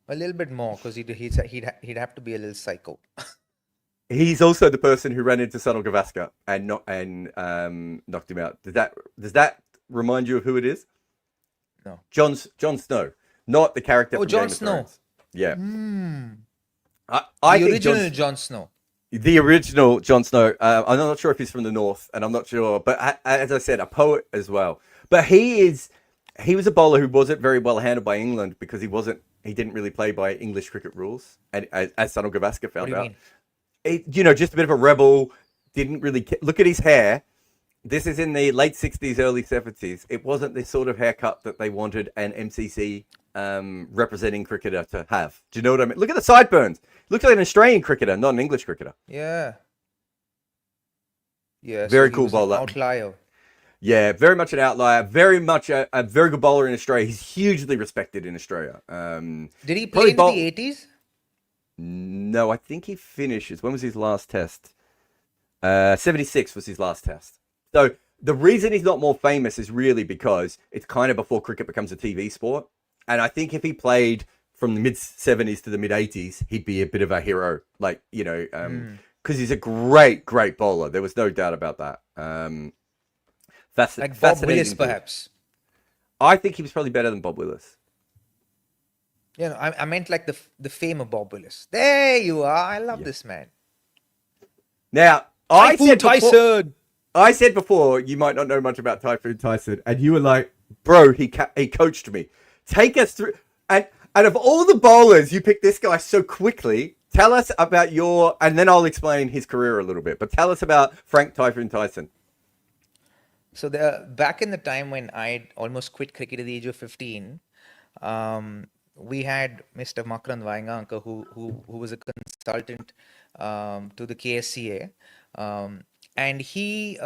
A little bit more because he'd have to be a little psycho. He's also the person who ran into Sunil Gavaskar and knocked him out. Does that remind you of who it is? No. Jon Snow, not the character. Oh, from Jon Game of Snow. Thrones. Yeah. The original Jon Snow. The original Jon Snow. I'm not sure if he's from the north, and I'm not sure, but as I said, a poet as well. But he was a bowler who wasn't very well handled by England because he didn't really play by English cricket rules, and as Sunil Gavaskar found out. Just a bit of a rebel. Didn't really look at his hair. This is in the late 60s, early 70s. It wasn't the sort of haircut that they wanted an MCC representing cricketer to have. Do you know what I mean? Look at the sideburns. Looks like an Australian cricketer, not an English cricketer. Yeah. Yeah. Very so cool bowler. Outlier. Yeah, very much an outlier. Very much a very good bowler in Australia. He's hugely respected in Australia. Did he play in the 80s? No, I think he finishes. When was his last test? 76 was his last test. So the reason he's not more famous is really because it's kind of before cricket becomes a TV sport. And I think if he played from the mid 70s to the mid 80s, he'd be a bit of a hero. Like, because he's a great bowler. There was no doubt about that. Like Bob Willis, perhaps. I think he was probably better than Bob Willis. I meant like the fame of Bob Willis. There you are. I love this man. Now, I said before you might not know much about Typhoon Tyson, and you were like, "Bro, he coached me. Take us through." And of all the bowlers, you picked this guy so quickly. Tell us about and then I'll explain his career a little bit. But tell us about Frank Typhoon Tyson. So back in the time when I almost quit cricket at the age of 15, we had Mr. Makrand Vainganka, who was a consultant to the KSCA, and he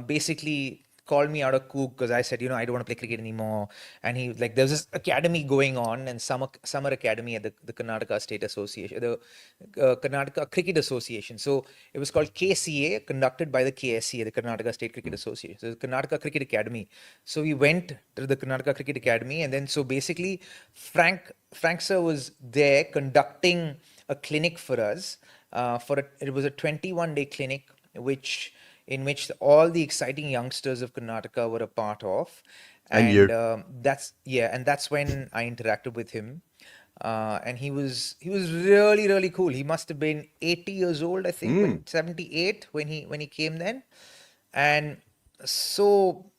basically called me out of coop because I said, I don't want to play cricket anymore. And he there was this academy going on, and summer academy at the Karnataka State Association, the Karnataka Cricket Association. So it was called KCA, conducted by the KSCA, the Karnataka State Cricket Association. So the Karnataka Cricket Academy. So we went to the Karnataka Cricket Academy, and then so basically Frank sir was there conducting a clinic for us. It was a 21-day clinic, in which all the exciting youngsters of Karnataka were a part of. And that's when I interacted with him. And he was really, really cool. He must have been 80 years old, I think, 78 when he came then. And so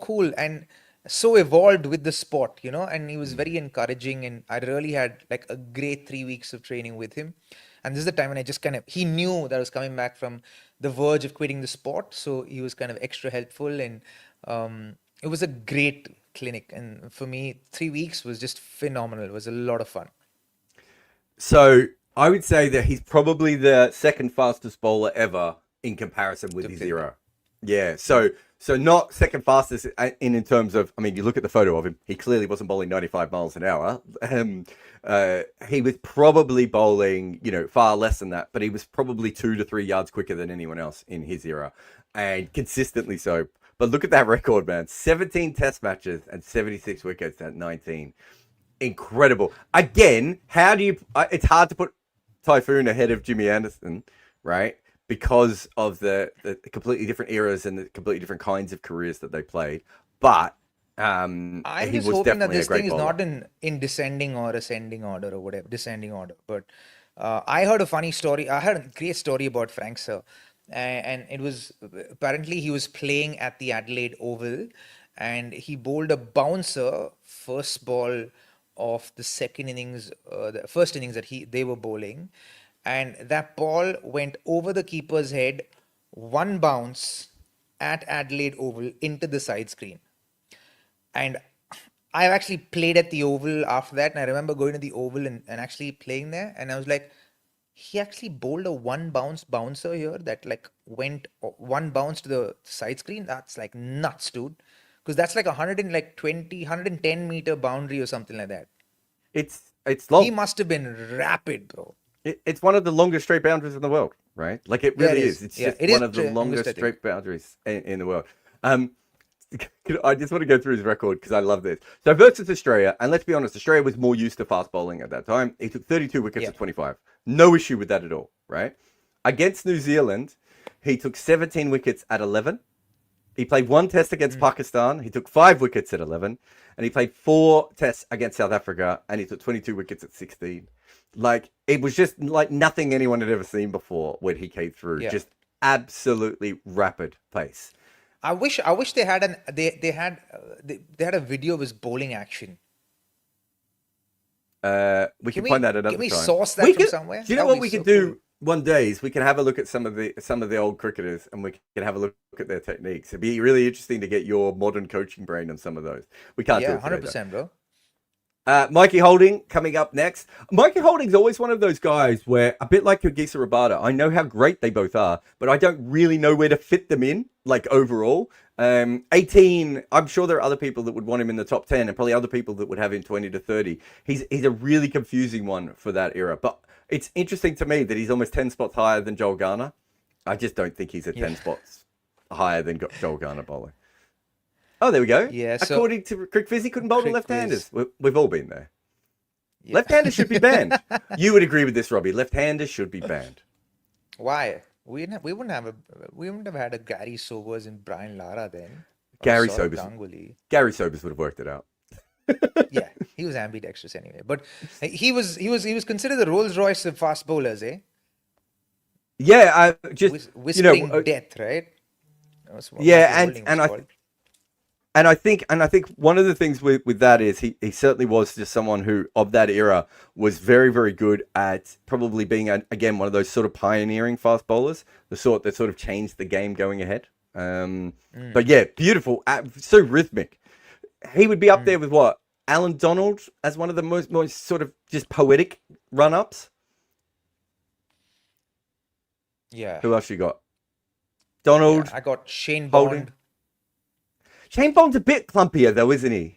cool and so evolved with the sport, and he was very encouraging, and I really had a great 3 weeks of training with him. And this is the time when I just he knew that I was coming back from the verge of quitting the sport. So he was kind of extra helpful, and it was a great clinic. And for me, 3 weeks was just phenomenal. It was a lot of fun. So I would say that he's probably the second fastest bowler ever in comparison with his era. Yeah. So not second fastest in terms of, you look at the photo of him, he clearly wasn't bowling 95 miles an hour. He was probably bowling, far less than that, but he was probably 2 to 3 yards quicker than anyone else in his era, and consistently so. But look at that record, man. 17 test matches and 76 wickets at 19. Incredible. Again, how do you, it's hard to put Typhoon ahead of Jimmy Anderson, right? Because of the completely different eras and the completely different kinds of careers that they played. But I'm just hoping that this thing is not in descending or ascending order or whatever, descending order. But I heard a funny story. I heard a great story about Frank sir. And it was, apparently he was playing at the Adelaide Oval, and he bowled a bouncer first ball of the second innings, the first innings that they were bowling. And that ball went over the keeper's head, one bounce at Adelaide Oval into the side screen. And I've actually played at the Oval after that. And I remember going to the Oval and actually playing there. And I was like, he actually bowled a one bounce bouncer here that went one bounce to the side screen. That's nuts, dude. Because that's 110 meter boundary or something like that. It's long. He must have been rapid, bro. It's one of the longest straight boundaries in the world, right? It really is. It's just one of the longest straight boundaries in the world. I just want to go through his record because I love this. So versus Australia, and let's be honest, Australia was more used to fast bowling at that time. He took 32 wickets at 25. No issue with that at all, right? Against New Zealand, he took 17 wickets at 11. He played one test against Pakistan. He took 5 wickets at 11. And he played 4 tests against South Africa, and he took 22 wickets at 16. Like, it was just like nothing anyone had ever seen before when he came through. Just absolutely rapid pace. I wish they had they had a video of his bowling action. We can find that another time. Can we source that from somewhere? Do you know what we could do one day is we can have a look at some of the old cricketers, and we can have a look at their techniques. It'd be really interesting to get your modern coaching brain on some of those. We can't do it today, 100%, bro. Mikey Holding coming up next. Mikey Holding's always one of those guys where, a bit like Kagiso Rabada, I know how great they both are, but I don't really know where to fit them in, like overall. 18, I'm sure there are other people that would want him in the top 10, and probably other people that would have him 20 to 30. He's a really confusing one for that era, but it's interesting to me that he's almost 10 spots higher than Joel Garner. I just don't think he's 10 spots higher than Joel Garner bowling. Oh, there we go. Yeah. According to Crick Fizz, he couldn't bowl to left-handers. We've all been there. Yeah. Left-handers should be banned. You would agree with this, Robbie. Left-handers should be banned. Why? We wouldn't have had a Gary Sobers and Brian Lara then. Gary Sobers would have worked it out. Yeah, he was ambidextrous anyway. But he was considered the Rolls Royce of fast bowlers, eh? Yeah, just whispering death, right? And I think one of the things with that is he certainly was just someone who, of that era, was very, very good at probably being, again, one of those sort of pioneering fast bowlers, the sort that sort of changed the game going ahead. But yeah, beautiful, so rhythmic. He would be up there with what? Alan Donald as one of the most sort of just poetic run-ups. Yeah. Who else you got? Donald. Yeah, I got Shane Bond. Shane Bond's a bit clumpier though, isn't he?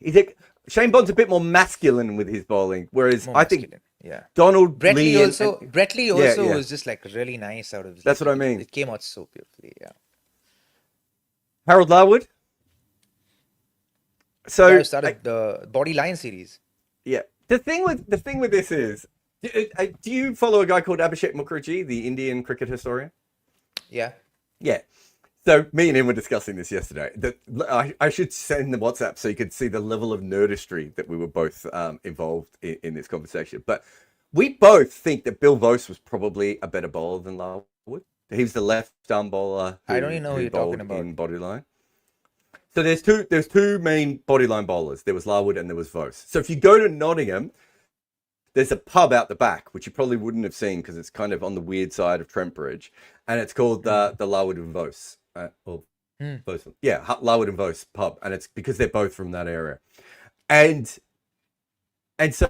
Shane Bond's a bit more masculine with his bowling, whereas I think Donald Brett Lee also yeah. was just like really nice out of this. That's what I mean. It came out so beautifully, yeah. Harold Larwood. So I started the Body Line series. Yeah. The thing with this is, do you follow a guy called Abhishek Mukherjee, the Indian cricket historian? Yeah. Yeah. So me and him were discussing this yesterday. That I should send the WhatsApp so you could see the level of nerdistry that we were both involved in this conversation. But we both think that Bill Vose was probably a better bowler than Larwood. He was the left arm bowler. I don't even know who you're talking about. In Bodyline. So there's two main Bodyline bowlers. There was Larwood and there was Vose. So if you go to Nottingham, there's a pub out the back, which you probably wouldn't have seen because it's kind of on the weird side of Trent Bridge, and it's called the Larwood and Vose. Yeah, Larwood and Vose pub, and it's because they're both from that area, and so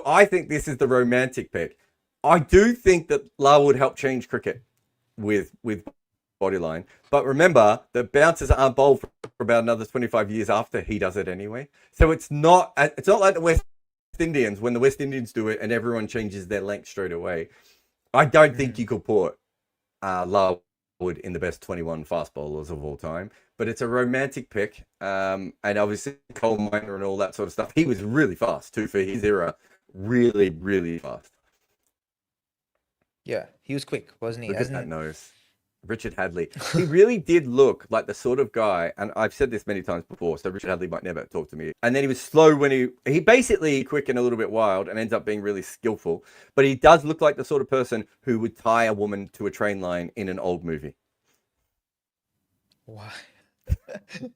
I think this is the romantic pick. I do think that Larwood helped change cricket with Bodyline, but remember the bouncers aren't bowled for about another 25 years after he does it anyway. So it's not like the West Indians when the West Indians do it and everyone changes their length straight away. I don't think you could put Larwood in the best 21 fast bowlers of all time, but it's a romantic pick. And obviously coal miner and all that sort of stuff. He was really fast too for his era. Really, really fast. Yeah, he was quick, wasn't he? Look at that nose. Richard Hadley. He really did look like the sort of guy, and I've said this many times before, so Richard Hadley might never talk to me. And then he was slow when he basically quick and a little bit wild and ends up being really skillful. But he does look like the sort of person who would tie a woman to a train line in an old movie. Why?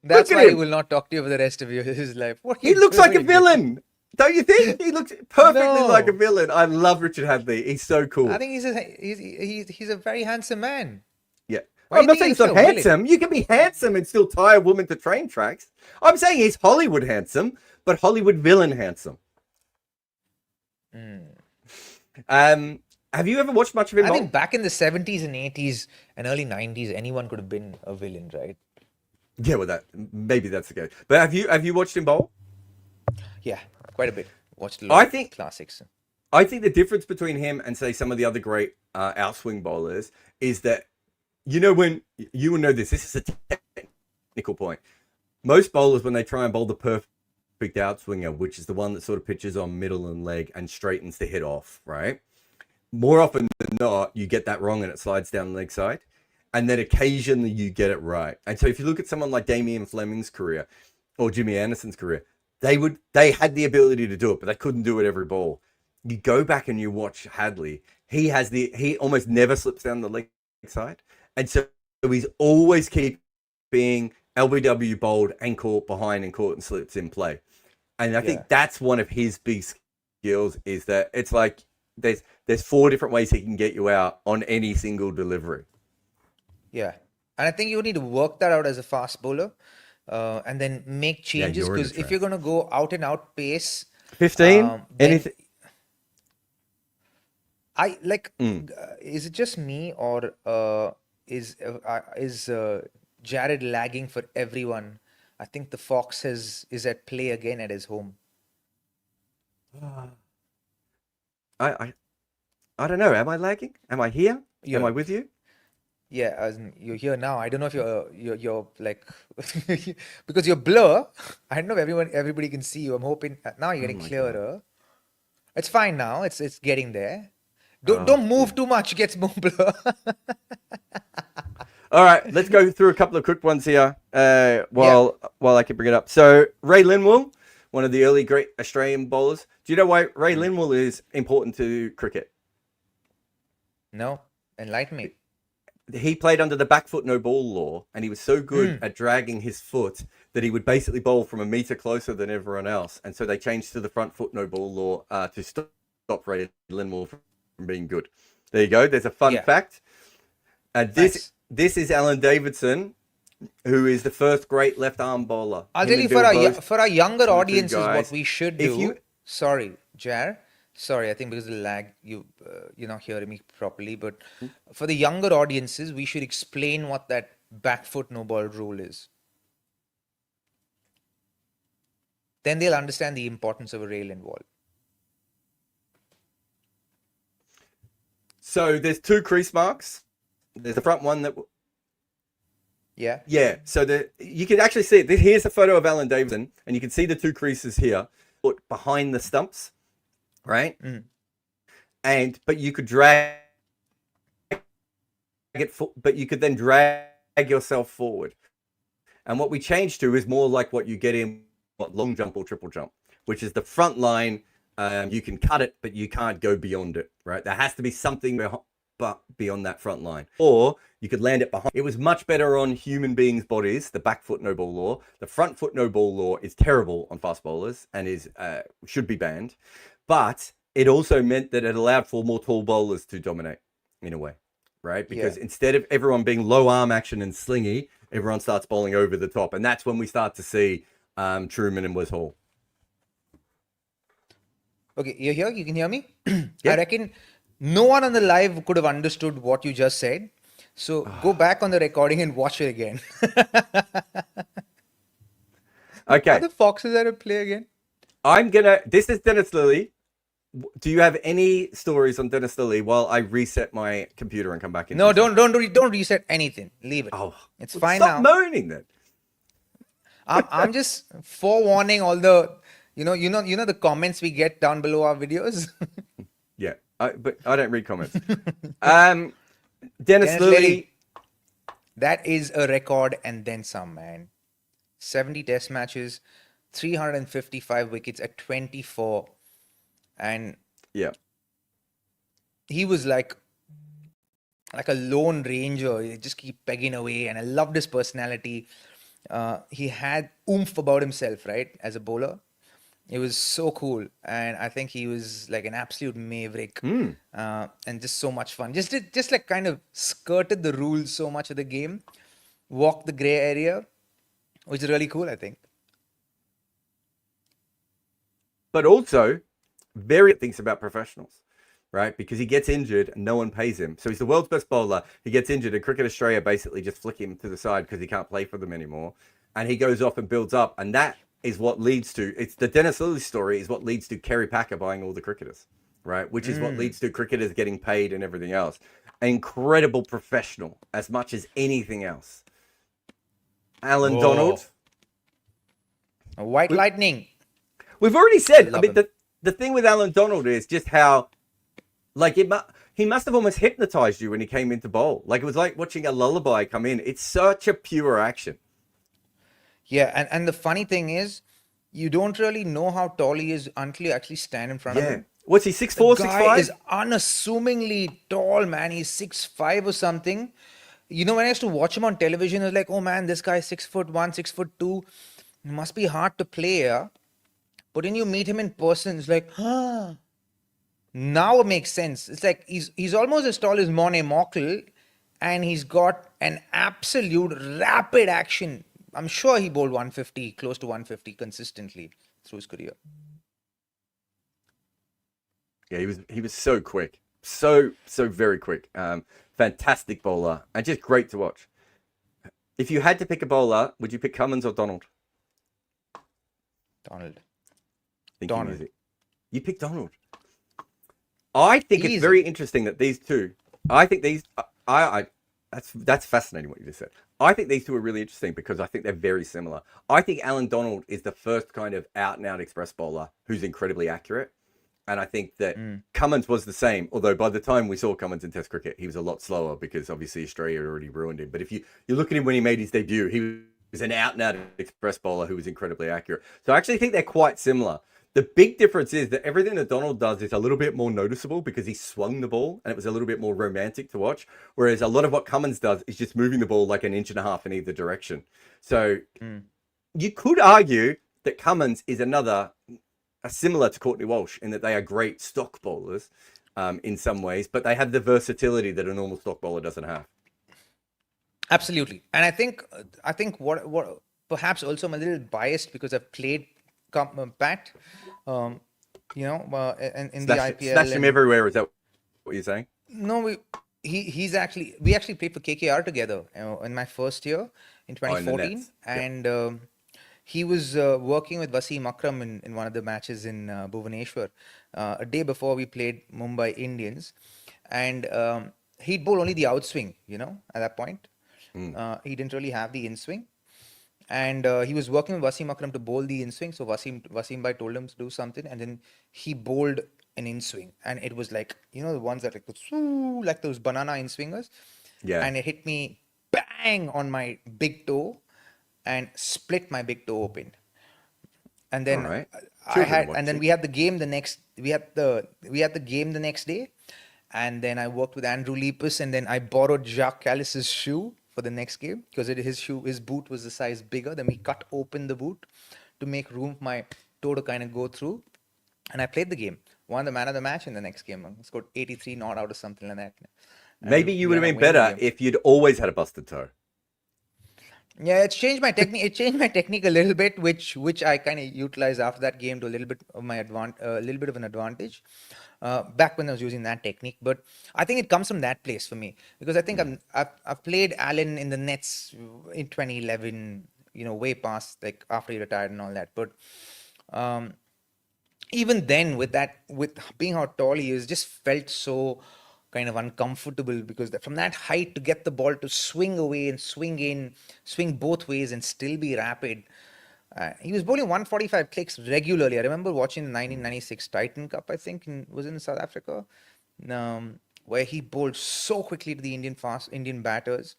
That's why he will not talk to you for the rest of his life. He looks like a villain. Don't you think? He looks perfectly like a villain. I love Richard Hadley. He's so cool. I think he's a very handsome man. Yeah. I'm not saying he's not handsome. You can be handsome and still tie a woman to train tracks. I'm saying he's Hollywood handsome, but Hollywood villain handsome. Have you ever watched much of him? I think back in the 70s and 80s and early 90s, anyone could have been a villain, right? Yeah, well, maybe that's the case. But have you watched him bowl? Yeah, quite a bit. Watched a lot of classics. I think the difference between him and say some of the other great outswing bowlers is that, you know, when you will know this is a technical point. Most bowlers, when they try and bowl the perfect outswinger, which is the one that sort of pitches on middle and leg and straightens the hit off, right? More often than not, you get that wrong and it slides down the leg side. And then occasionally you get it right. And so if you look at someone like Damien Fleming's career or Jimmy Anderson's career, they had the ability to do it, but they couldn't do it every ball. You go back and you watch Hadley. He almost never slips down the leg side. And so he's always keeping LBW bowled and caught behind and caught and slips in play. And I think that's one of his big skills, is that it's like there's 4 different ways he can get you out on any single delivery. Yeah. And I think you need to work that out as a fast bowler, and then make changes, because if you're going to go out and out pace, 15, anything. I like, is it just me, or is Jarrod lagging for everyone? I think the Fox is at play again at his home. I don't know. Am I lagging? Am I here? Am I with you? Yeah, as in, you're here now. I don't know if you're like because you're blur. I don't know if everybody can see you. I'm hoping now you're getting clearer. God. It's fine now. It's getting there. Don't move too much. It gets more blur. All right, let's go through a couple of quick ones here while I can bring it up. So Ray Linwell, one of the early great Australian bowlers. Do you know why Ray Linwell is important to cricket? No, enlighten me. He played under the back foot no ball law, and he was so good at dragging his foot that he would basically bowl from a metre closer than everyone else. And so they changed to the front foot no ball law to stop Ray Linwell from being good. There you go. There's a fun fact. And this is Alan Davidson, who is the first great left arm bowler. I'll tell you, for our younger audiences, what we should do. Sorry, Jar. Sorry, I think because of the lag, you're not hearing me properly. But for the younger audiences, we should explain what that back foot no ball rule is. Then they'll understand the importance of a rail and wall. So there's 2 crease marks. There's the front one that... Yeah. So you can actually see it. Here's a photo of Alan Davidson, and you can see the 2 creases here, behind the stumps. Right, but you could drag it, but you could then drag yourself forward. And what we changed to is more like what you get in long jump or triple jump, which is the front line. You can cut it, but you can't go beyond it. Right, there has to be something beyond that front line, or you could land it behind. It was much better on human beings' bodies. The back foot no ball law, the front foot no ball law is terrible on fast bowlers and should be banned. But it also meant that it allowed for more tall bowlers to dominate in a way, right? Because instead of everyone being low arm action and slingy, everyone starts bowling over the top. And that's when we start to see Truman and Wes Hall. Okay, you're here? You can hear me? I reckon no one on the live could have understood what you just said. So go back on the recording and watch it again. Okay. Are the Foxes at a play again? This is Dennis Lillee. Do you have any stories on Dennis Lillee while I reset my computer and come back in? No, don't reset anything. Leave it. Oh, it's fine stop now. Stop moaning then. I'm just forewarning all the, you know the comments we get down below our videos. Yeah, but I don't read comments. Dennis Lillee. That is a record and then some, man. 70 test matches, 355 wickets at 24. And he was like a lone ranger. He just keep pegging away, and I loved his personality. He had oomph about himself, right? As a bowler, it was so cool, and I think he was like an absolute maverick, and just so much fun. Just like kind of skirted the rules so much of the game, walked the grey area, which is really cool, I think. But also, very thinks about professionals, right? Because he gets injured and no one pays him. So he's the world's best bowler. He gets injured and Cricket Australia basically just flick him to the side because he can't play for them anymore. And he goes off and builds up. And that is what leads to, it's the Dennis Lillee story is what leads to Kerry Packer buying all the cricketers, right? Which is what leads to cricketers getting paid and everything else. Incredible professional as much as anything else. Alan Donald. A white lightning. We've already said, I mean, him. the thing with Alan Donald is just how, like, he must have almost hypnotized you when he came into bowl. Like, it was like watching a lullaby come in. It's such a pure action. Yeah, and the funny thing is, you don't really know how tall he is until you actually stand in front of him. What's he, 6'4", The guy 6'5"? is unassumingly tall, man. He's 6'5" or something. You know, when I used to watch him on television, I was like, oh man, this guy is 6'1", 6'2". It must be hard to play, yeah? But when you meet him in person, it's like, now it makes sense. It's like he's almost as tall as Monet Morkel, and he's got an absolute rapid action. I'm sure he bowled 150, close to 150 consistently through his career. Yeah, he was so quick. So very quick. Fantastic bowler and just great to watch. If you had to pick a bowler, would you pick Cummins or Donald? Donald. You picked Donald. I think it's very interesting that these two. I think these. That's fascinating what you just said. I think these two are really interesting because I think they're very similar. I think Alan Donald is the first kind of out and out express bowler who's incredibly accurate. And I think that Cummins was the same, although by the time we saw Cummins in Test cricket, he was a lot slower because obviously Australia had already ruined him. But if you look at him when he made his debut, he was an out and out express bowler who was incredibly accurate. So I actually think they're quite similar. The big difference is that everything that Donald does is a little bit more noticeable because he swung the ball and it was a little bit more romantic to watch. Whereas a lot of what Cummins does is just moving the ball like an inch and a half in either direction. So you could argue that Cummins is similar to Courtney Walsh in that they are great stock bowlers in some ways, but they have the versatility that a normal stock bowler doesn't have. Absolutely. And I think what perhaps also I'm a little biased because I've played Pat, in the IPL. Snatched him everywhere. Is that what you're saying? No, we actually played for KKR together in my first year in 2014, and he was working with Wasim Akram in one of the matches in Bhubaneswar a day before we played Mumbai Indians, and he'd bowl only the outswing. At that point, he didn't really have the inswing. And he was working with Wasim Akram to bowl the in-swing. So Wasim Bhai told him to do something. And then he bowled an in-swing. And it was like, the ones that like those banana in-swingers. Yeah. And it hit me bang on my big toe and split my big toe open. And then we had the game the next day. And then I worked with Andrew Lepus, and then I borrowed Jacques Callis's shoe for the next game because his boot was the size bigger. Then we cut open the boot to make room for my toe to kind of go through, and I played the game, won the man of the match in the next game. I scored 83 not out or something like that. Maybe you would have been better if you'd always had a busted toe. Yeah, it's changed my technique. It changed my technique a little bit, which I kind of utilized after that game to a little bit of an advantage. Back when I was using that technique, but I think it comes from that place for me because I think I've played Alan in the nets in 2011, way past like after he retired and all that. But even then, with being how tall he is, just felt so kind of uncomfortable because from that height to get the ball to swing away and swing both ways and still be rapid. He was bowling 145 clicks regularly. I remember watching the 1996 Titan Cup, I think, was in South Africa, where he bowled so quickly to the Indian batters.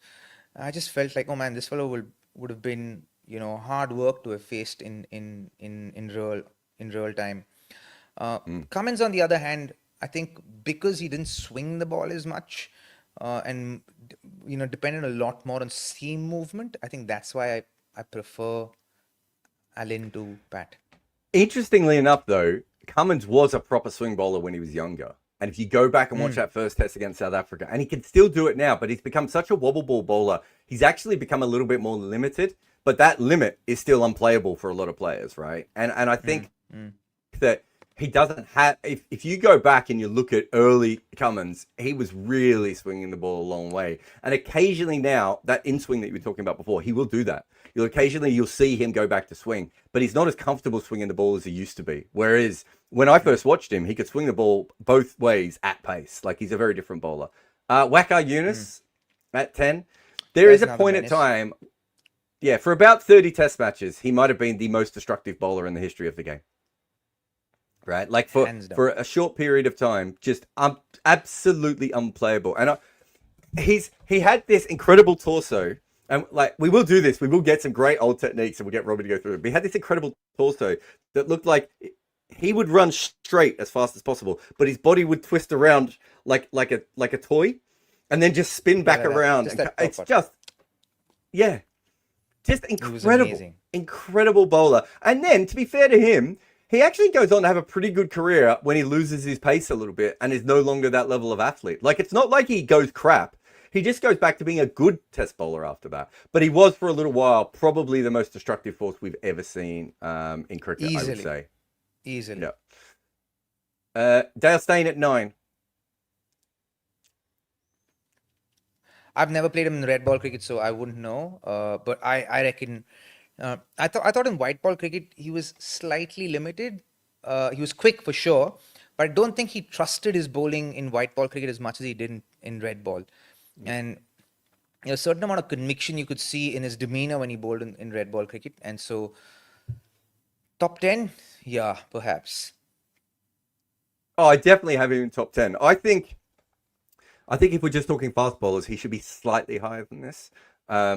I just felt like, oh man, this fellow would have been, hard work to have faced in real time. Cummins, on the other hand, I think because he didn't swing the ball as much, and depended a lot more on seam movement, I think that's why I prefer Alan to Pat. Interestingly enough, though, Cummins was a proper swing bowler when he was younger. And if you go back and watch that first test against South Africa, and he can still do it now, but he's become such a wobble ball bowler, he's actually become a little bit more limited. But that limit is still unplayable for a lot of players, right? And I think that he doesn't have... If you go back and you look at early Cummins, he was really swinging the ball a long way. And occasionally now, that in-swing that you were talking about before, he will do that. You'll see him go back to swing, but he's not as comfortable swinging the ball as he used to be. Whereas when I first watched him, he could swing the ball both ways at pace. Like, he's a very different bowler. Waqar Younis at 10. There is a point in time Yeah, for about 30 test matches, he might have been the most destructive bowler in the history of the game. Right? Like Hands down. for a short period of time, just absolutely unplayable. And he had this incredible torso. And like we will do this, we will get some great old techniques, and we'll get Robbie to go through it. But he had this incredible torso that looked like he would run straight as fast as possible, but his body would twist around like a toy, and then just spin back around. It's just just incredible bowler. And then, to be fair to him, he actually goes on to have a pretty good career when he loses his pace a little bit and is no longer that level of athlete. Like, it's not like he goes crap. He just goes back to being a good test bowler after that. But he was, for a little while, probably the most destructive force we've ever seen in cricket, I would say. Easily. Yeah. Dale Steyn at 9. I've never played him in red ball cricket, so I wouldn't know. But I reckon... I thought in white ball cricket, he was slightly limited. He was quick for sure. But I don't think he trusted his bowling in white ball cricket as much as he did in red ball. And a certain amount of conviction you could see in his demeanor when he bowled in red ball cricket. And so, top 10? Yeah, perhaps. Oh, I definitely have him in top 10. I think if we're just talking fast bowlers, he should be slightly higher than this. I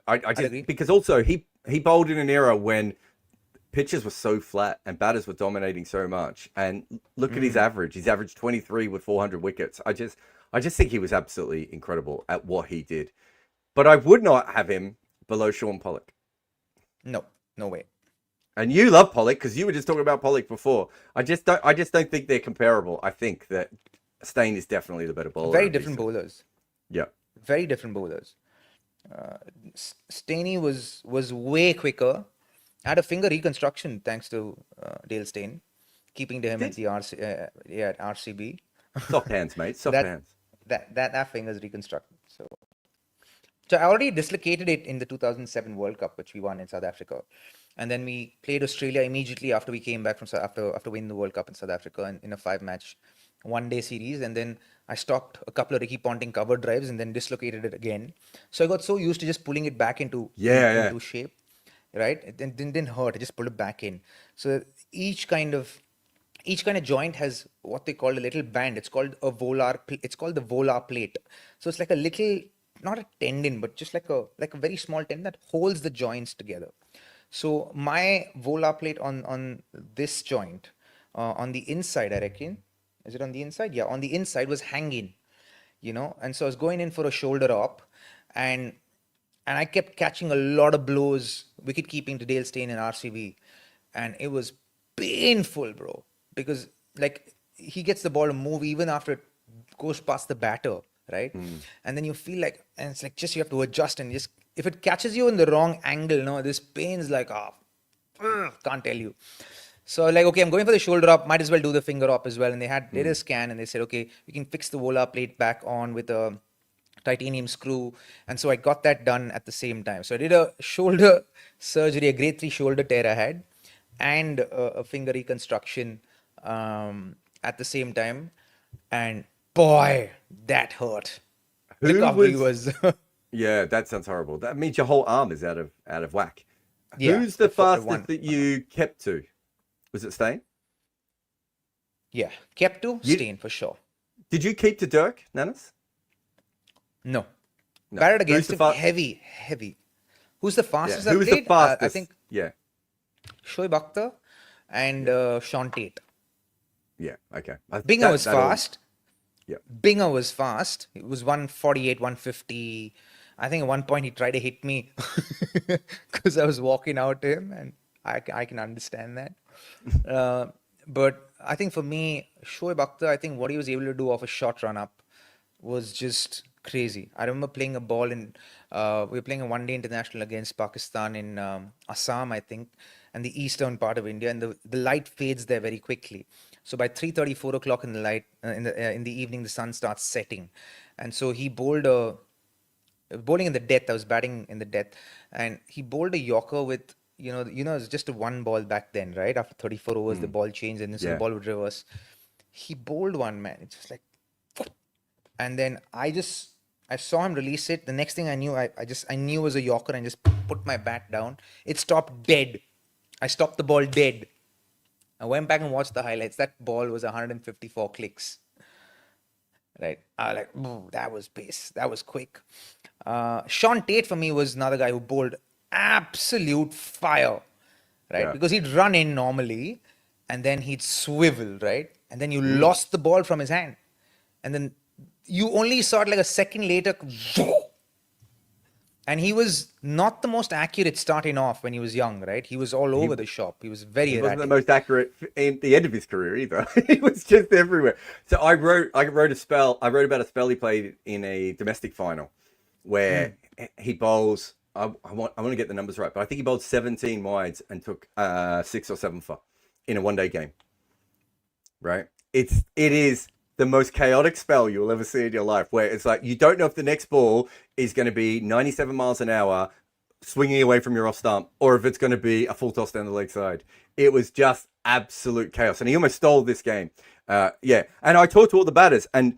just agree. Because also he bowled in an era when pitches were so flat and batters were dominating so much. And look at his average. He's averaged 23 with 400 wickets. I just think he was absolutely incredible at what he did. But I would not have him below Shaun Pollock. No way. And you love Pollock because you were just talking about Pollock before. I just don't think they're comparable. I think that Steyn is definitely the better bowler. Very different bowlers. Yeah. Very different bowlers. Steyn was way quicker. Had a finger reconstruction thanks to Dale Steyn, keeping to him at the RCB. Soft hands, mate. Soft hands. That finger's reconstructed. So I already dislocated it in the 2007 World Cup, which we won in South Africa, and then we played Australia immediately after we came back from after winning the World Cup in South Africa in a 5-match one-day series, and then I stopped a couple of Ricky Ponting cover drives and then dislocated it again. So I got so used to just pulling it back into shape, right? It didn't hurt. I just pulled it back in. So each kind of joint has what they call a little band. It's called a volar. It's called the volar plate. So it's like a little, not a tendon, but just like a very small tendon that holds the joints together. So my volar plate on this joint, on the inside, I reckon. Is it on the inside? Yeah, on the inside was hanging, and so I was going in for a shoulder op, and I kept catching a lot of blows, wicket keeping to Dale Steyn and RCB, and it was painful, bro, because like he gets the ball to move even after it goes past the batter, right? And then you feel like, and it's like just you have to adjust, and just if it catches you in the wrong angle, this pain's like, can't tell you. So like, okay, I'm going for the shoulder up, might as well do the finger up as well. And they did a scan and they said, okay, we can fix the volar plate back on with a titanium screw. And so I got that done at the same time. So I did a shoulder surgery, a grade 3 shoulder tear I had, and a finger reconstruction at the same time. And boy, that hurt. Yeah, that sounds horrible. That means your whole arm is out of whack. Yeah, who's the fastest that you kept to? Was it Steyn? Yeah, kept to Steyn for sure. Did you keep to Dirk, Nanas? No. Batted against him, heavy. Who's the fastest I played? Who's the fastest? I think Shoaib Akhtar and Sean Tate. Yeah, okay. Binger was fast. Yeah. Binger was fast. It was 148, 150. I think at one point he tried to hit me because I was walking out to him, and I can understand that. But I think for me, Shoaib Akhtar, I think what he was able to do off a short run up was just crazy. I remember playing a ball we were playing a one-day international against Pakistan in Assam, I think, and the eastern part of India, and the light fades there very quickly. So by 3:30, 4 o'clock in the light in the evening, the sun starts setting, and so he bowled bowling in the death. I was batting in the death, and he bowled a Yorker with. It's just a one ball back then, right? After 34 overs, the ball changed and the ball would reverse. He bowled one, man. It's just like, and then I I saw him release it. The next thing I knew, I knew it was a Yorker and just put my bat down. It stopped dead. I stopped the ball dead. I went back and watched the highlights. That ball was 154 clicks. Right. I was like, "Ooh, that was pace. That was quick." Sean Tate for me was another guy who bowled absolute fire. Right. Yeah. Because he'd run in normally and then he'd swivel. Right. And then you lost the ball from his hand. And then you only saw it like a second later. And he was not the most accurate starting off when he was young, right? He was all over the shop. He was very He wasn't erratic. the most accurate in the end of his career either. He was just everywhere. So I wrote about a spell he played in a domestic final where he bowls. I want to get the numbers right, but I think he bowled 17 wides and took 6 or 7 for in a one-day game. Right? It is the most chaotic spell you'll ever see in your life, where it's like you don't know if the next ball is going to be 97 miles an hour swinging away from your off stump, or if it's going to be a full toss down the leg side. It was just absolute chaos, and he almost stole this game. Yeah, and I talked to all the batters, and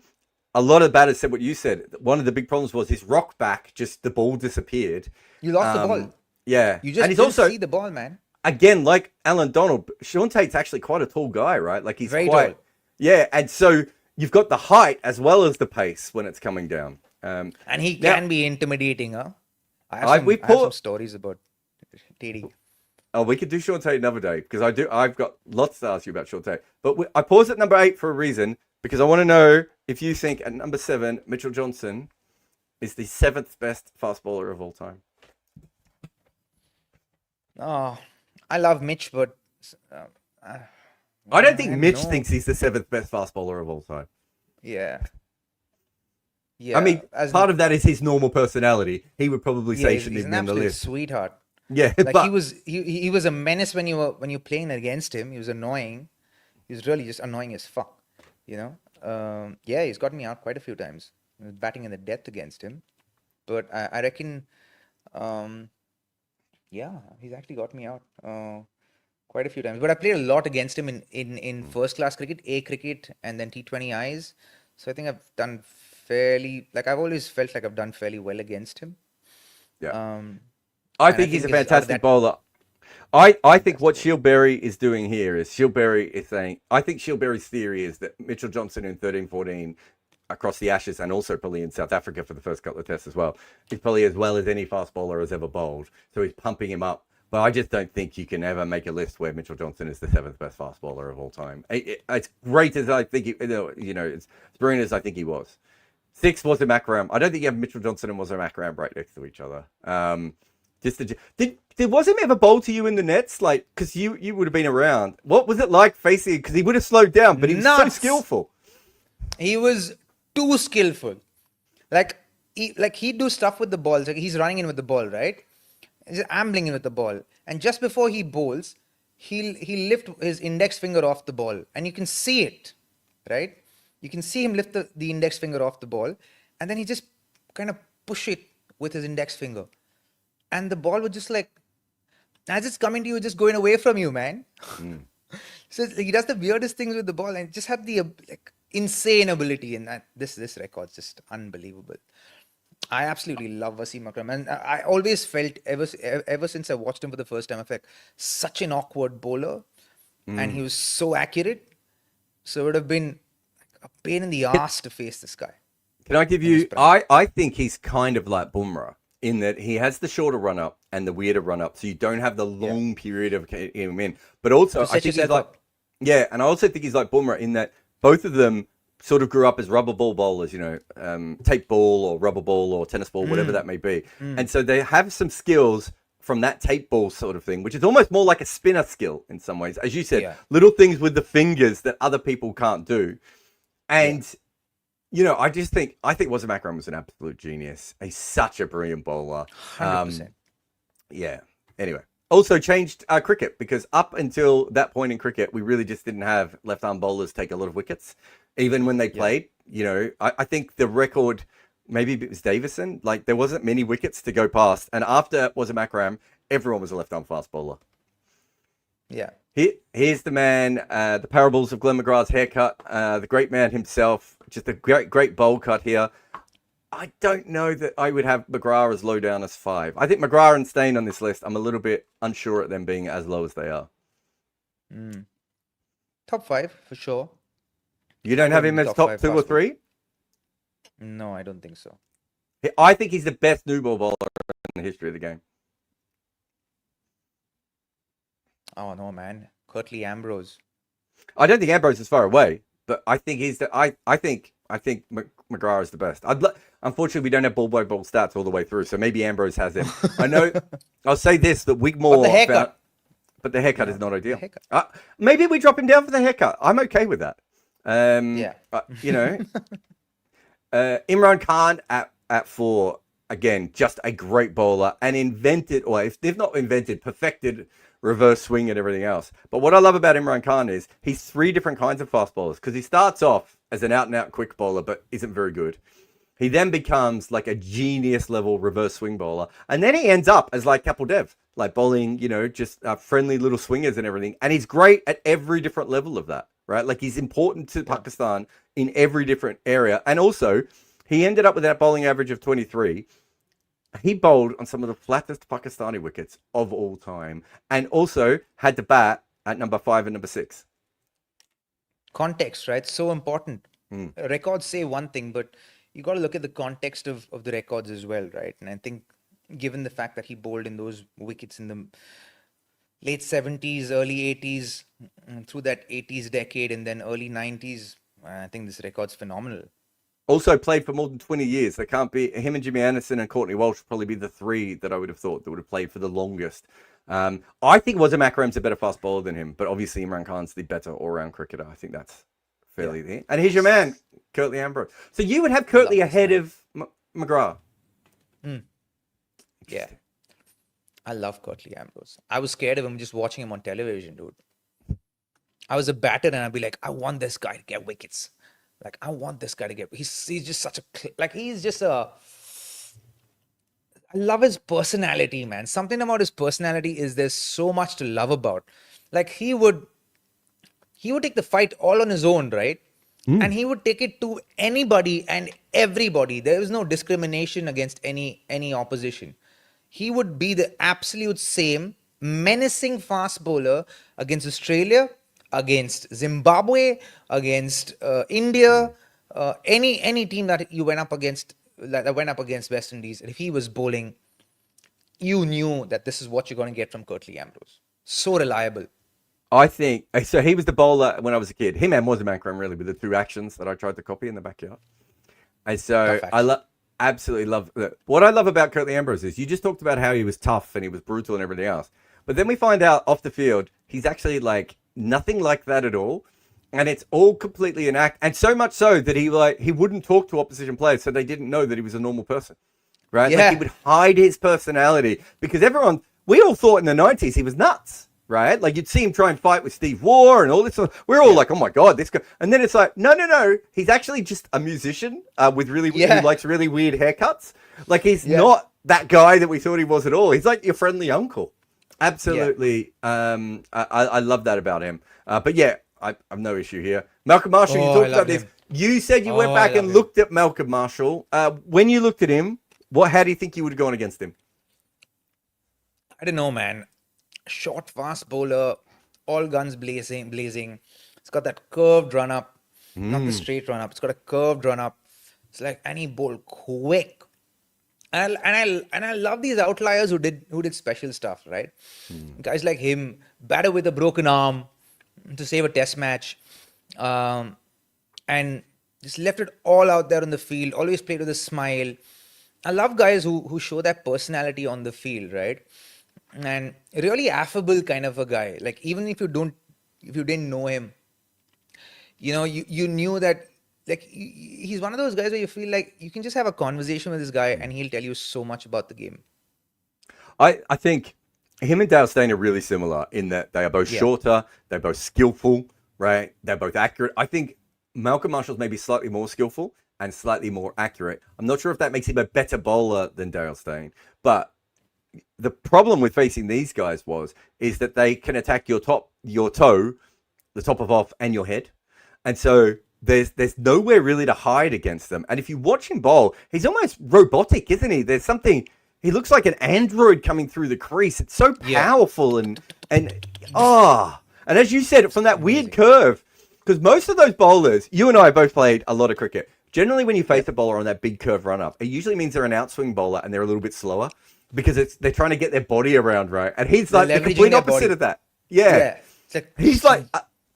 a lot of batters said what you said. One of the big problems was his rock back, just the ball disappeared. You lost the ball. Yeah, You just and he's didn't also see the ball, man. again like Alan Donald. Sean Tate's actually quite a tall guy, right? Like he's Very quite tall. Yeah, and so you've got the height as well as the pace when it's coming down. And he can be intimidating, huh? I have some stories about TD. Oh, we could do Sean Tate another day because I've got lots to ask you about Sean Tate. But I paused at number 8 for a reason because I want to know if you think at number 7, Mitchell Johnson is the 7th best fast bowler of all time. Oh, I love Mitch, but I don't think Mitch know. thinks he's the 7th best fast bowler of all time. Yeah. Yeah. I mean, part of that is his normal personality. He would probably say he shouldn't he's even an be on the absolute list. sweetheart. Yeah, Like but he was a menace when you playing against him. He was annoying. He was really just annoying as fuck. You know. Yeah, he's got me out quite a few times. I was batting in the death against him, but I reckon. Yeah, he's actually got me out quite a few times. But I played a lot against him in first class cricket, A cricket, and then T20Is. So I think I've done fairly. Like I've always felt like I've done fairly well against him. yeah. I I think he's a it's out of fantastic that- bowler. I think what Shieldberry is doing here is Shieldberry is saying, I think Shieldberry's theory is that Mitchell Johnson in 13-14 across the Ashes and also probably in South Africa for the first couple of tests as well, is probably as well as any fast bowler has ever bowled. So he's pumping him up. But I just don't think you can ever make a list where Mitchell Johnson is the 7th best fast bowler of all time. It's great as I think, it's brilliant as I think he was. 6 was a Macram. I don't think you have Mitchell Johnson and was a Macram right next to each other. Was him ever bowl to you in the nets? Like, because you would have been around. What was it like facing? Because he would have slowed down, but he was so Nuts. skillful. He was too skillful. Like he'd do stuff with the ball. Like he's running in with the ball, right? He's ambling in with the ball, and just before he bowls, he'll lift his index finger off the ball, and you can see it, right? You can see him lift the index finger off the ball, and then he just kind of push it with his index finger, and the ball would just like, as it's coming to you, just going away from you, man. So he does the weirdest things with the ball, and just had the insane ability. And this record's just unbelievable. I absolutely love Wasim Akram, and I always felt ever since I watched him for the first time, I felt such an awkward bowler, and he was so accurate. So it would have been a pain in the ass to face this guy. Can I give you? I think he's kind of like Bumrah in that he has the shorter run up and the weirder run up, so you don't have the long period of him in. But also, I think he's like, and I also think he's like Bumrah in that both of them sort of grew up as rubber ball bowlers, tape ball or rubber ball or tennis ball, whatever that may be. And so they have some skills from that tape ball sort of thing, which is almost more like a spinner skill in some ways. As you said, little things with the fingers that other people can't do. And, I think Wasim Akram was an absolute genius. He's such a brilliant bowler. 100%. Yeah. Anyway. Also changed cricket because up until that point in cricket, we really just didn't have left-arm bowlers take a lot of wickets. Even when they played, I think the record, maybe it was Davison, like there wasn't many wickets to go past. And after Wasim Akram, everyone was a left-arm fast bowler. Yeah. Here's the man, the parables of Glenn McGrath's haircut, the great man himself, just a great bowl cut here. I don't know that I would have McGrath as low down as 5. I think McGrath and Steyn on this list, I'm a little bit unsure at them being as low as they are. Top 5 for sure. You don't have him as top 2 or 3? No, I don't think so. I think he's the best new ball bowler in the history of the game. Oh no, man. Curtly Ambrose. I don't think Ambrose is far away, but I think he's the. I think McGrath is the best. Unfortunately, we don't have ball by ball stats all the way through, so maybe Ambrose has him. I know. I'll say this: that Wigmore. But the haircut is not ideal. Maybe we drop him down for the haircut. I'm okay with that. Imran Khan at 4, again, just a great bowler and invented, or if they've not invented, perfected reverse swing and everything else. But what I love about Imran Khan is he's 3 different kinds of fast bowlers, because he starts off as an out and out quick bowler, but isn't very good. He then becomes like a genius level reverse swing bowler. And then he ends up as like Kapil Dev, like bowling, just friendly little swingers and everything. And he's great at every different level of that, right? Like he's important to Pakistan in every different area. And also he ended up with that bowling average of 23. He bowled on some of the flattest Pakistani wickets of all time. And also had to bat at number 5 and number 6. Context, right? So important. Records say one thing, but you got to look at the context of the records as well, right? And I think given the fact that he bowled in those wickets in the late 70s, early 80s, through that 80s decade and then early 90s, I think this record's phenomenal. Also played for more than 20 years. They can't be him, and Jimmy Anderson and Courtney Walsh would probably be the 3 that I would have thought that would have played for the longest. I think Wasim Akram's a better fast bowler than him, but obviously Imran Khan's the better all-round cricketer. I think that's fairly there. And here's your man, Curtly Ambrose. So you would have Curtly ahead of McGrath. Yeah. I love Curtly Ambrose. I was scared of him just watching him on television, dude. I was a batter and I'd be like, I want this guy to get wickets. Like, I want this guy to get... He's just such a... he's just a... I love his personality, man. Something about his personality is there's so much to love about. Like, he would take the fight all on his own, right? And he would take it to anybody and everybody. There was no discrimination against any opposition. He would be the absolute same menacing fast bowler against Australia, against Zimbabwe, against India, any team that you went up against, that went up against West Indies. And if he was bowling, you knew that this is what you're going to get from Curtly Ambrose. So reliable. I think so. He was the bowler when I was a kid. Him and Wasim Akram really were the 2 actions that I tried to copy in the backyard. And so I absolutely love that. What I love about Curtly Ambrose is you just talked about how he was tough and he was brutal and everything else. But then we find out off the field, he's actually like nothing like that at all. And it's all completely an act. And so much so that he wouldn't talk to opposition players, so they didn't know that he was a normal person. Right? Yeah. Like he would hide his personality because we all thought in the 90s he was nuts. Right? Like you'd see him try and fight with Steve Waugh and all this. We're all like, oh my God, this guy. And then it's like, no. He's actually just a musician who likes really weird haircuts. Like he's not that guy that we thought he was at all. He's like your friendly uncle. Absolutely. Yeah. I love that about him. But yeah, I have no issue here. Malcolm Marshall, you talked about this. You said you went back and looked at Malcolm Marshall. When you looked at him, how do you think you would have gone against him? I don't know, man. Short, fast bowler, all guns blazing. It's got that curved run up, not the straight run up. It's got a curved run up. It's like, and he bowled quick. And I love these outliers who did special stuff, right? Guys like him, batter with a broken arm to save a test match, and just left it all out there on the field. Always played with a smile. I love guys who show that personality on the field, right? And really affable kind of a guy. Like even if you didn't know him, you knew that like he's one of those guys where you feel like you can just have a conversation with this guy and he'll tell you so much about the game. I think him and Dale Steyn are really similar in that they are both shorter, they're both skillful, right? They're both accurate. I think Malcolm Marshall's maybe slightly more skillful and slightly more accurate. I'm not sure if that makes him a better bowler than Dale Steyn, but the problem with facing these guys is that they can attack your toe, the top of off, and your head. And so there's nowhere really to hide against them. And if you watch him bowl, he's almost robotic, isn't he? There's something. He looks like an android coming through the crease. It's so powerful and and as you said, from that weird curve, because most of those bowlers, you and I both played a lot of cricket. Generally, when you face a bowler on that big curve run up, it usually means they're an outswing bowler and they're a little bit slower because they're trying to get their body around right. And he's like the complete opposite of that. Yeah. It's like, he's like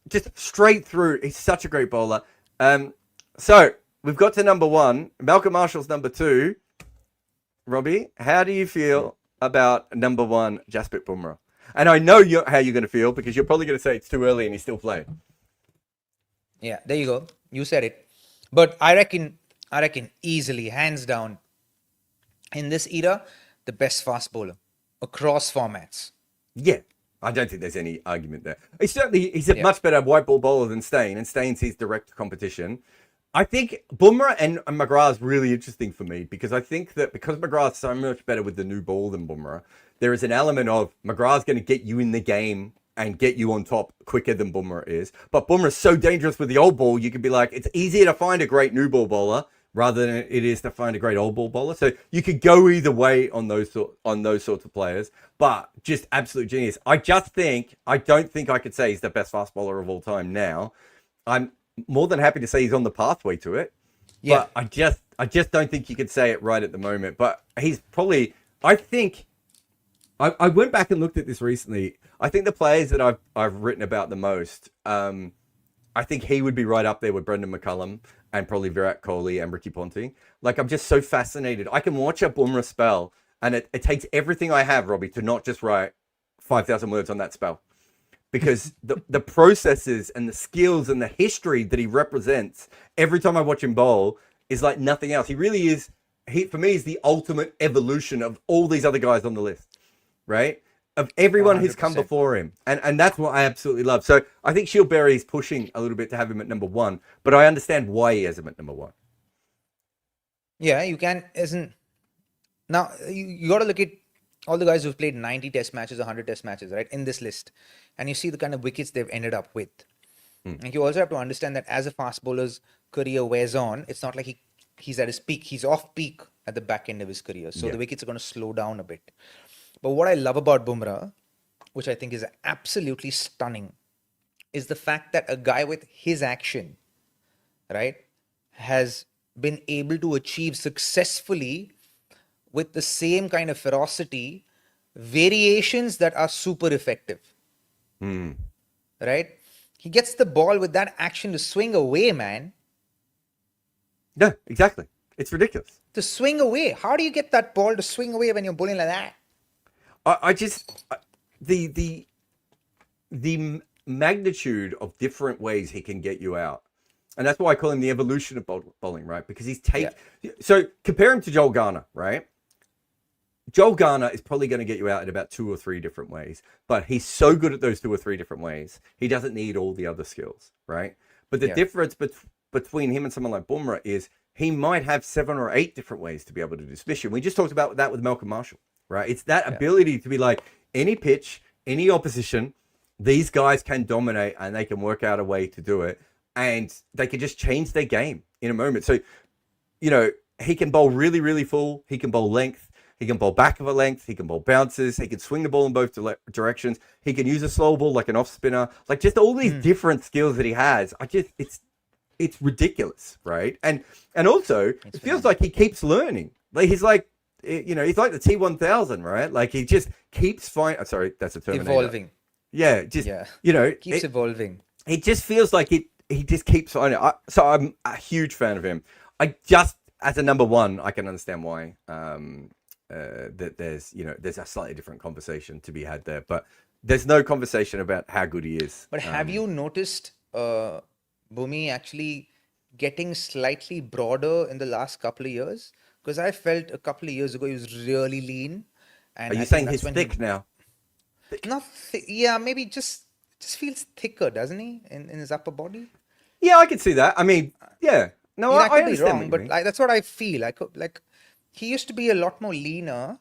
just straight through. He's such a great bowler. So we've got to number one. Malcolm Marshall's number two. Robbie, how do you feel about number one, Jasprit Bumrah? And I know how you're going to feel because you're probably going to say it's too early and he's still playing. Yeah, there you go. You said it. But I reckon easily, hands down, in this era, the best fast bowler across formats. Yeah, I don't think there's any argument there. He's a much better white ball bowler than Steyn, and Steyn sees direct competition. I think Bumrah and McGrath is really interesting for me because I think that because McGrath's so much better with the new ball than Bumrah, there is an element of McGrath's going to get you in the game and get you on top quicker than Bumrah is. But Bumrah's so dangerous with the old ball, you could be like, it's easier to find a great new ball bowler rather than it is to find a great old ball bowler. So you could go either way on those sorts of players, but just absolute genius. I don't think I could say he's the best fast bowler of all time now. I'm more than happy to say he's on the pathway to it. Yeah. But I just don't think you could say it right at the moment. But he's probably, I think, I went back and looked at this recently. I think the players that I've written about the most, I think he would be right up there with Brendan McCullum and probably Virat Kohli and Ricky Ponting. Like, I'm just so fascinated. I can watch a Bumrah spell, and it takes everything I have, Robbie, to not just write 5,000 words on that spell. Because the processes and the skills and the history that he represents every time I watch him bowl is like nothing else. He really is, for me, is the ultimate evolution of all these other guys on the list, right? Of everyone 100%. Who's come before him. And that's what I absolutely love. So I think Shieldberry is pushing a little bit to have him at number one, but I understand why he has him at number one. Yeah, you can, now you got to look at all the guys who've played 90 test matches, 100 test matches, right, in this list. And you see the kind of wickets they've ended up with. And you also have to understand that as a fast bowler's career wears on, it's not like he's at his peak. He's off peak at the back end of his career. So the wickets are going to slow down a bit. But what I love about Bumrah, which I think is absolutely stunning, is the fact that a guy with his action, right, has been able to achieve successfully with the same kind of ferocity, variations that are super effective. Right? He gets the ball with that action to swing away, man. Yeah, exactly. It's ridiculous. To swing away. How do you get that ball to swing away when you're bowling like that? The magnitude of different ways he can get you out. And that's why I call him the evolution of bowling, right? Because so compare him to Joel Garner, right? Joel Garner is probably going to get you out in about 2 or 3 different ways, but he's so good at those 2 or 3 different ways, he doesn't need all the other skills, right? But the difference between him and someone like Bumrah is he might have 7 or 8 different ways to be able to do mission. We just talked about that with Malcolm Marshall, right? It's that ability to be like, any pitch, any opposition, these guys can dominate and they can work out a way to do it, and they can just change their game in a moment. So, he can bowl really, really full, he can bowl length, he can bowl back of a length. He can bowl bounces. He can swing the ball in both directions. He can use a slow ball like an off spinner. Like, just all these different skills that he has. It's ridiculous, right? And also, it feels like he keeps learning. Like, he's like, he's like the T-1000, right? Like, he just keeps finding. Sorry, that's a Terminator. Evolving. Yeah, keeps evolving. It just feels like he just keeps finding. So I'm a huge fan of him. As a number one, I can understand why. That there's a slightly different conversation to be had there, but there's no conversation about how good he is. But have you noticed Bumi actually getting slightly broader in the last couple of years? Because I felt a couple of years ago he was really lean. And are you saying he's thick now? Not yeah, maybe just feels thicker, doesn't he, in his upper body? Yeah, I could see that. I mean, yeah. No, I could be understand wrong, but that's what I feel. He used to be a lot more leaner,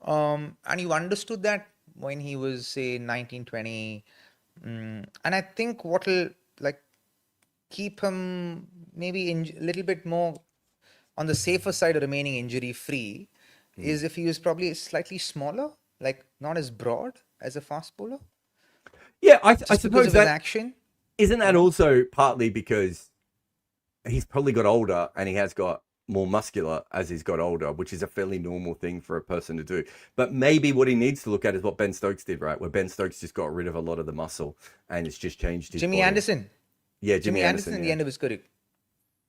and you understood that when he was, say, 19, 20. And I think keep him maybe a little bit more on the safer side of remaining injury free is if he was probably slightly smaller, like not as broad as a fast bowler, Yeah, I just because suppose of his that action. isn't that know? also partly because he's probably got older and he has got more muscular as he's got older, which is a fairly normal thing for a person to do. But maybe what he needs to look at is what Ben Stokes did, right? Where Ben Stokes just got rid of a lot of the muscle and it's just changed his Jimmy body. Anderson. Yeah, Jimmy Anderson in the end of his career.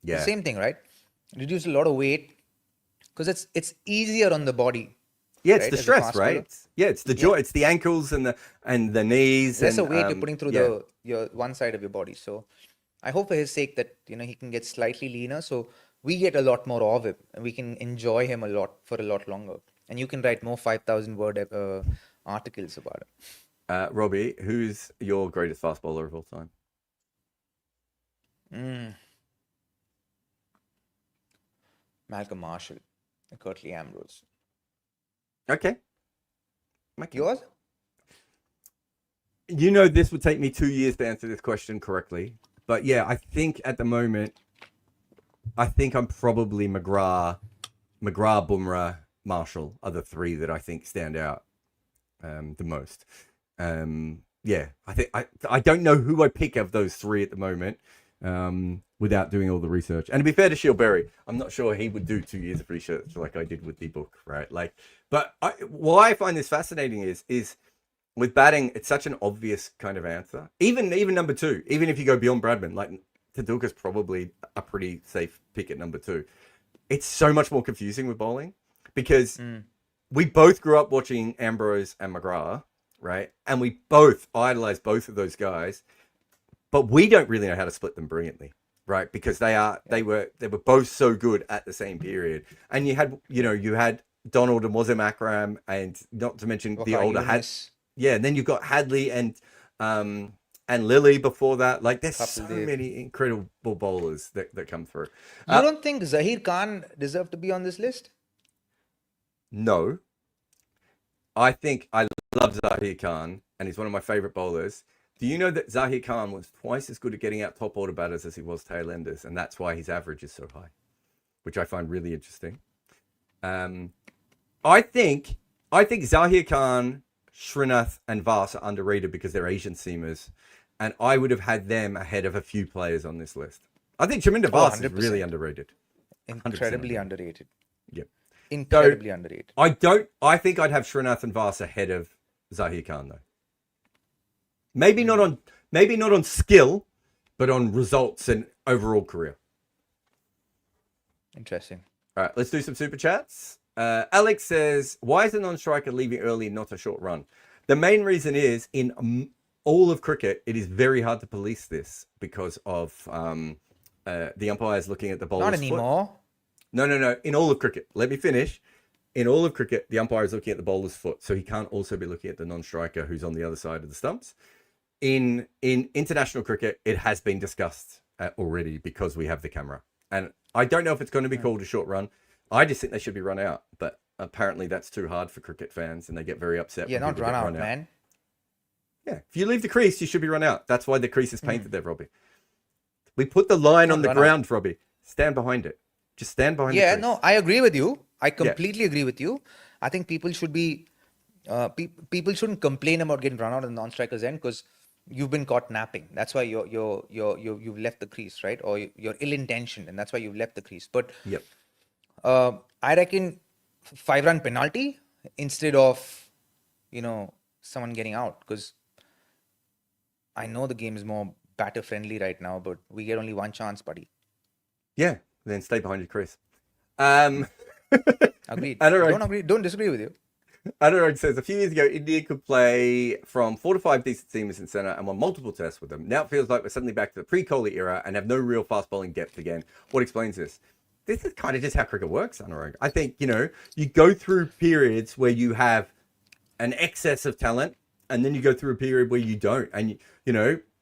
The Yeah. same thing, right? Reduced a lot of weight because it's easier on the body. Yeah, it's right, the as a stress, fast right? bowler. It's the joint, it's the ankles and the knees. Lesser and weight you're putting through yeah. your one side of your body. So I hope for his sake that he can get slightly leaner, so we get a lot more of him and we can enjoy him a lot for a lot longer. And you can write more 5,000 word articles about him. Robbie, who's your greatest fast bowler of all time? Malcolm Marshall, Curtly Ambrose. Okay. Yours? You know, this would take me 2 years to answer this question correctly. But yeah, I think at the moment, I'm probably McGrath, Bumrah, Marshall are the three that I think stand out the most. Yeah, I think I don't know who I pick of those three at the moment without doing all the research. And to be fair to Shield Berry, I'm not sure he would do 2 years of research like I did with the book, right? Like, but why I find this fascinating is with batting, it's such an obvious kind of answer. Even number two, even if you go beyond Bradman, like Tendulkar's probably a pretty safe pick at number two. It's so much more confusing with bowling because we both grew up watching Ambrose and McGrath, right? And we both idolize both of those guys, but we don't really know how to split them brilliantly, right? Because they were both so good at the same period. And you had Donald and Wazim Akram, and not to mention the older Yeah, and then you've got Hadley and Lillee before that. Like, there's so many incredible bowlers that come through. You don't think Zaheer Khan deserved to be on this list? No. I think I love Zaheer Khan, and he's one of my favorite bowlers. Do you know that Zaheer Khan was twice as good at getting out top order batters as he was tail-enders, and that's why his average is so high, which I find really interesting. I think Zaheer Khan, Srinath and Vas are underrated because they're Asian seamers, and I would have had them ahead of a few players on this list. I think Chaminda Vas is really underrated. Incredibly underrated. Yeah. Incredibly underrated. I think I'd have Srinath and Vas ahead of Zaheer Khan though. Maybe not on skill, but on results and overall career. Interesting. All right, let's do some super chats. Alex says, why is a non-striker leaving early and not a short run? The main reason is in all of cricket, it is very hard to police this because of the umpires looking at the bowler's Not anymore. foot. No. In all of cricket, let me finish. In all of cricket, the umpire is looking at the bowler's foot, so he can't also be looking at the non-striker who's on the other side of the stumps. In international cricket, it has been discussed already because we have the camera. And I don't know if it's going to be called a short run. I just think they should be run out, but apparently that's too hard for cricket fans, and they get very upset. Yeah, not run out, man. Yeah, if you leave the crease, you should be run out. That's why the crease is painted there, Robbie. We put the line on the ground, Robbie. Stand behind it. Just stand behind it. Yeah, no, I agree with you. I completely agree with you. I think people should be, people shouldn't complain about getting run out on the non-striker's end because you've been caught napping. That's why you've left the crease, right? Or you're ill-intentioned, and that's why you've left the crease. But I reckon 5-run penalty instead of, someone getting out, because I know the game is more batter friendly right now, but we get only one chance, buddy. Yeah, then stay behind your crease. Agreed. Don't agree. Don't disagree with you. Anurag says, a few years ago, India could play from 4 to 5 decent seamers in centre and won multiple tests with them. Now it feels like we're suddenly back to the pre-Kohli era and have no real fast bowling depth again. What explains this? This is kind of just how cricket works, Anurag. I think, you go through periods where you have an excess of talent, and then you go through a period where you don't. And,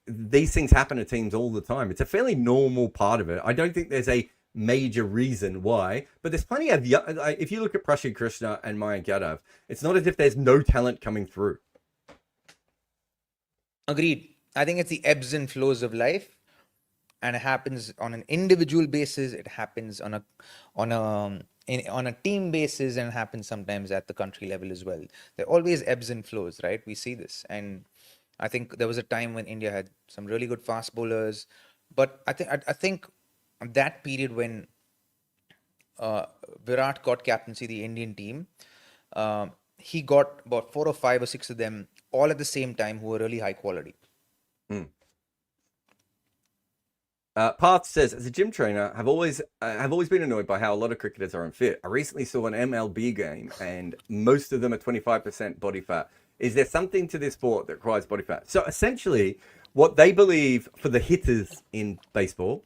these things happen to teams all the time. It's a fairly normal part of it. I don't think there's a major reason why, but there's plenty of, if you look at Prashid Krishna and Mayank Yadav, it's not as if there's no talent coming through. Agreed. I think it's the ebbs and flows of life. and it happens on an individual basis. It happens on a team basis, and it happens sometimes at the country level as well. There are always ebbs and flows, right? We see this, and I think there was a time when India had some really good fast bowlers, but I think that period when Virat got captaincy the Indian team, he got about 4 or 5 or 6 of them all at the same time who were really high quality. Parth says, as a gym trainer, have always been annoyed by how a lot of cricketers are unfit. I recently saw an MLB game, and most of them are 25% body fat. Is there something to this sport that requires body fat? So essentially, what they believe for the hitters in baseball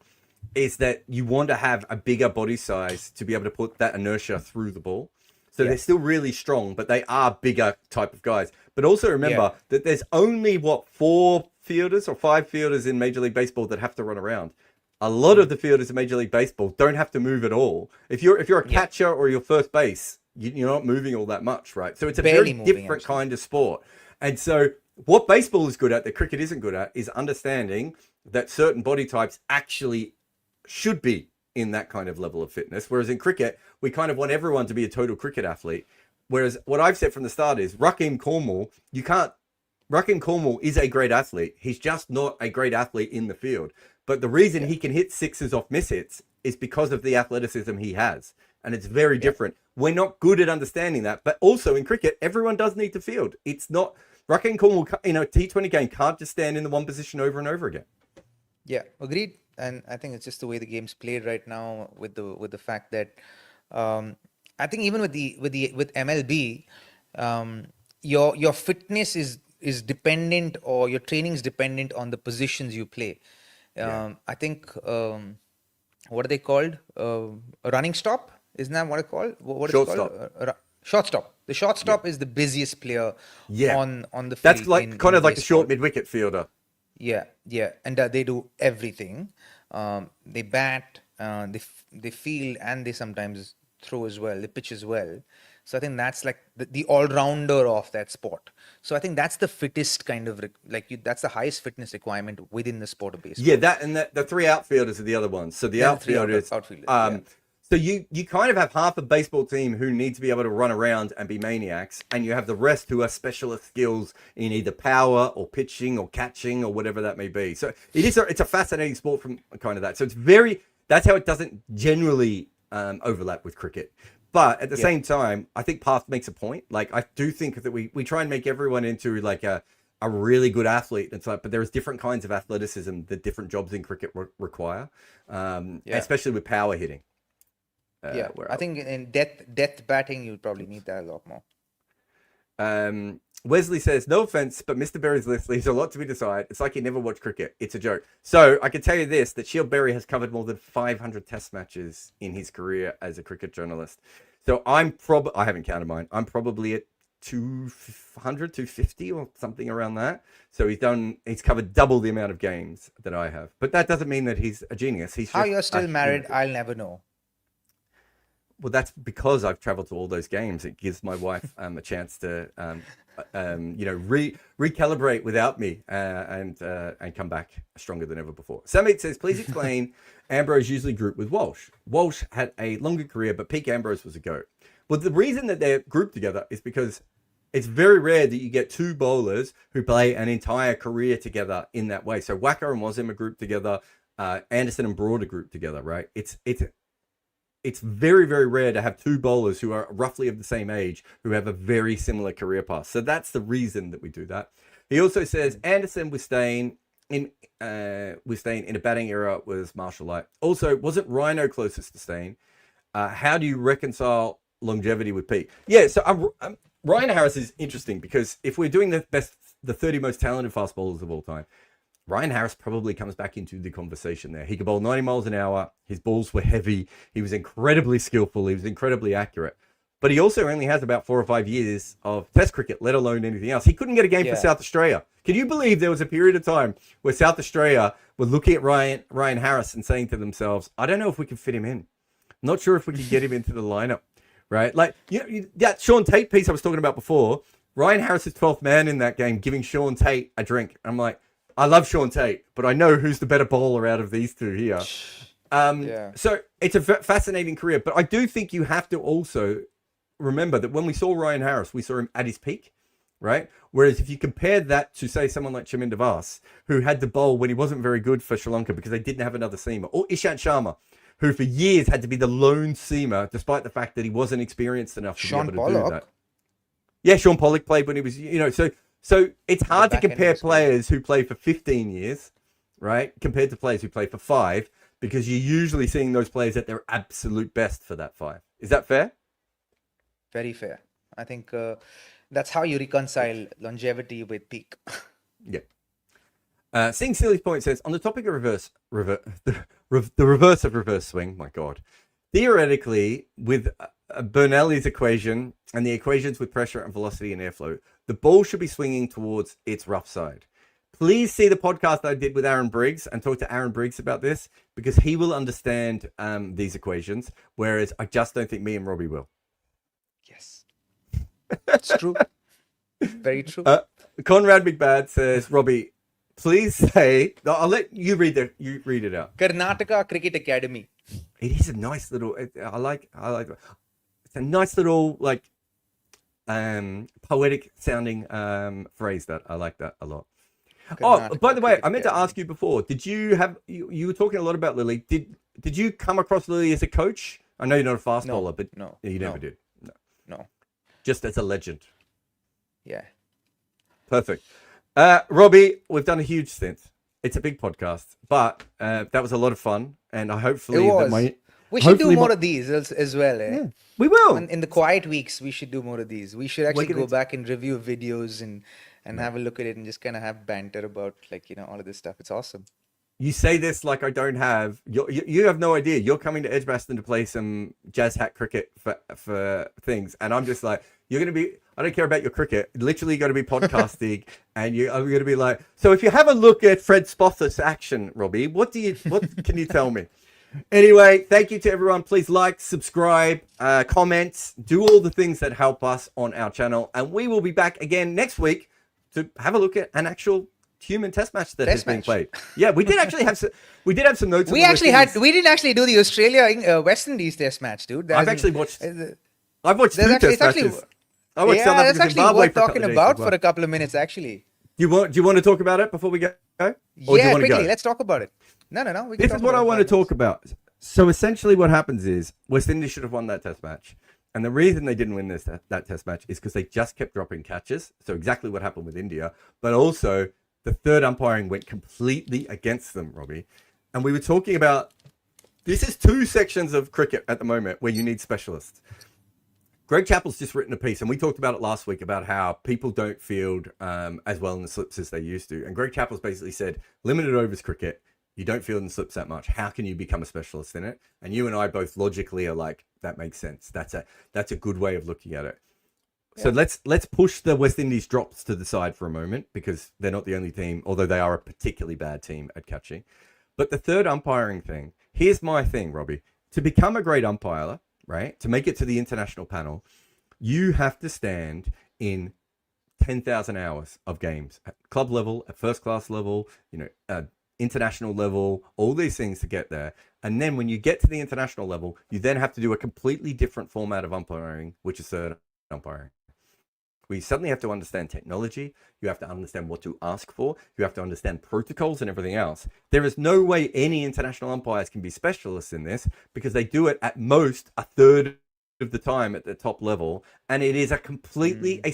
is that you want to have a bigger body size to be able to put that inertia through the ball. So they're still really strong, but they are bigger type of guys. But also remember that there's only, 4 fielders or 5 fielders in Major League Baseball that have to run around. A lot of the fielders in Major League Baseball don't have to move at all. If you're a catcher or you're first base, you're not moving all that much, right? So it's a very different kind of sport. And so what baseball is good at that cricket isn't good at is understanding that certain body types actually should be in that kind of level of fitness. Whereas in cricket, we kind of want everyone to be a total cricket athlete. Whereas what I've said from the start is Raheem Cornwall is a great athlete. He's just not a great athlete in the field. But the reason he can hit sixes off miss hits is because of the athleticism he has. And it's very different. We're not good at understanding that. But also in cricket, everyone does need to field. It's not, Raheem Cornwall in a T20 game can't just stand in the one position over and over again. Yeah, agreed. And I think it's just the way the game's played right now with the fact that I think even with MLB, your fitness is dependent, or your training is dependent on the positions you play. I think what are they called? A running stop? Isn't that what it's called? What is it called? Shortstop. The shortstop is the busiest player on the field. That's like kind of like a short mid-wicket fielder. Yeah, and they do everything. They bat, they field, and they sometimes throw as well. They pitch as well. So I think that's like the all-rounder of that sport. So I think that's the fittest kind of that's the highest fitness requirement within the sport of baseball. Yeah, that and the 3 outfielders are the other ones. So the outfielders. So you kind of have half a baseball team who need to be able to run around and be maniacs, and you have the rest who are specialist skills in either power or pitching or catching or whatever that may be. So it's a fascinating sport from kind of that. So that's how it doesn't generally overlap with cricket. But at the same time, I think Parth makes a point. Like, I do think that we try and make everyone into like a really good athlete. It's like, but there's different kinds of athleticism that different jobs in cricket require, especially with power hitting. I think in death batting, you probably need that a lot more. Wesley says, no offense, but Mr. Berry's list leaves a lot to be desired. It's like he never watched cricket. It's a joke. So I can tell you this, that Shield Berry has covered more than 500 test matches in his career as a cricket journalist. So I haven't counted mine. I'm probably at 200, 250 or something around that. So he's covered double the amount of games that I have. But that doesn't mean that he's a genius. How you're still married, I'll never know. Well, that's because I've traveled to all those games. It gives my wife a chance to, recalibrate without me and come back stronger than ever before. Samit says, please explain Ambrose usually grouped with Walsh. Walsh had a longer career, but peak Ambrose was a GOAT. Well, the reason that they're grouped together is because it's very rare that you get 2 bowlers who play an entire career together in that way. So Wacker and Wasim are grouped together. Anderson and Broad are grouped together, right? It's very, very rare to have 2 bowlers who are roughly of the same age who have a very similar career path. So that's the reason that we do that. He also says Anderson with Steyn in a batting era was Marshall Light. Also, wasn't Rhino closest to Steyn? How do you reconcile longevity with peak? Yeah, so Ryan Harris is interesting because if we're doing the 30 most talented fast bowlers of all time, Ryan Harris probably comes back into the conversation there. He could bowl 90 miles an hour. His balls were heavy. He was incredibly skillful. He was incredibly accurate. But he also only has about 4 or 5 years of Test cricket, let alone anything else. He couldn't get a game for South Australia. Can you believe there was a period of time where South Australia were looking at Ryan Harris and saying to themselves, I don't know if we can fit him in. I'm not sure if we can get him into the lineup, right? Like, that Sean Tate piece I was talking about before, Ryan Harris is 12th man in that game, giving Sean Tate a drink. I'm like, I love Sean Tate, but I know who's the better bowler out of these two here. So it's a fascinating career, but I do think you have to also remember that when we saw Ryan Harris, we saw him at his peak, right? Whereas if you compare that to, say, someone like Chaminda Vaas, who had to bowl when he wasn't very good for Sri Lanka because they didn't have another seamer, or Ishant Sharma, who for years had to be the lone seamer, despite the fact that he wasn't experienced enough to be able to do that. Yeah, Sean Pollock played when he was, so it's hard to compare players who play for 15 years, right, compared to players who play for 5, because you're usually seeing those players at their absolute best for that 5. Is that fair? Very fair. I think that's how you reconcile longevity with peak. Yeah. Seeing Silly's point says, on the topic of the reverse of reverse swing, my God, theoretically, with Bernoulli's equation and the equations with pressure and velocity and airflow, the ball should be swinging towards its rough side. Please see the podcast I did with Aaron Briggs and talk to Aaron Briggs about this, because he will understand these equations, whereas I just don't think me and Robbie will. Yes. It's true. Very true. Conrad McBad says, Robbie, please say, I'll let you read it out. Karnataka Cricket Academy. It is a nice little, I like it. It's a nice little, like, poetic sounding phrase that I like that a lot. Oh, by the way, I meant to ask you before, did you have, you were talking a lot about Lillee. Did you come across Lillee as a coach? I know you're not a fast bowler, but no, you never did. No. Just as a legend. Yeah. Perfect. Robbie, we've done a huge stint. It's a big podcast, but that was a lot of fun, and hopefully we should do more of these as well. Eh? Yeah, we will. In the quiet weeks, we should do more of these. We should actually go back and review videos and have a look at it and just kind of have banter about, like, all of this stuff. It's awesome. You say this like I don't have. You have no idea. You're coming to Edgbaston to play some jazz hat cricket for things, and I'm just like, you're going to be. I don't care about your cricket. Literally, going to be podcasting, and you're going to be like. So if you have a look at Fred Spoth's action, Robbie, what can you tell me? Anyway, thank you to everyone. Please like, subscribe, comment, do all the things that help us on our channel, and we will be back again next week to have a look at an actual human test match that has been played. Yeah, we did actually have some. We did have some notes. We didn't actually do the Australia West Indies test match, dude. I've watched 2 test matches. I watched South Africa, that's actually Zimbabwe worth talking about for a couple of minutes, actually. Do you want to talk about it before we go? Or yeah, quickly. Let's talk about it. No. This is what I want to talk about. So essentially, what happens is West Indies should have won that test match. And the reason they didn't win that test match is because they just kept dropping catches. So exactly what happened with India. But also, the third umpiring went completely against them, Robbie. And we were talking about, this is 2 sections of cricket at the moment where you need specialists. Greg Chappell's just written a piece, and we talked about it last week about how people don't field as well in the slips as they used to. And Greg Chappell's basically said, limited overs cricket, you don't field in the slips that much. How can you become a specialist in it? And you and I both logically are like, that makes sense. That's a good way of looking at it. Yeah. So let's push the West Indies drops to the side for a moment, because they're not the only team, although they are a particularly bad team at catching. But the third umpiring thing, here's my thing, Robbie. To become a great umpire, right, to make it to the international panel, you have to stand in 10,000 hours of games at club level, at first class level, international level, all these things to get there. And then when you get to the international level, you then have to do a completely different format of umpiring, which is third umpiring. We suddenly have to understand technology. You have to understand what to ask for. You have to understand protocols and everything else. There is no way any international umpires can be specialists in this, because they do it at most a third of the time at the top level. And it is a completely a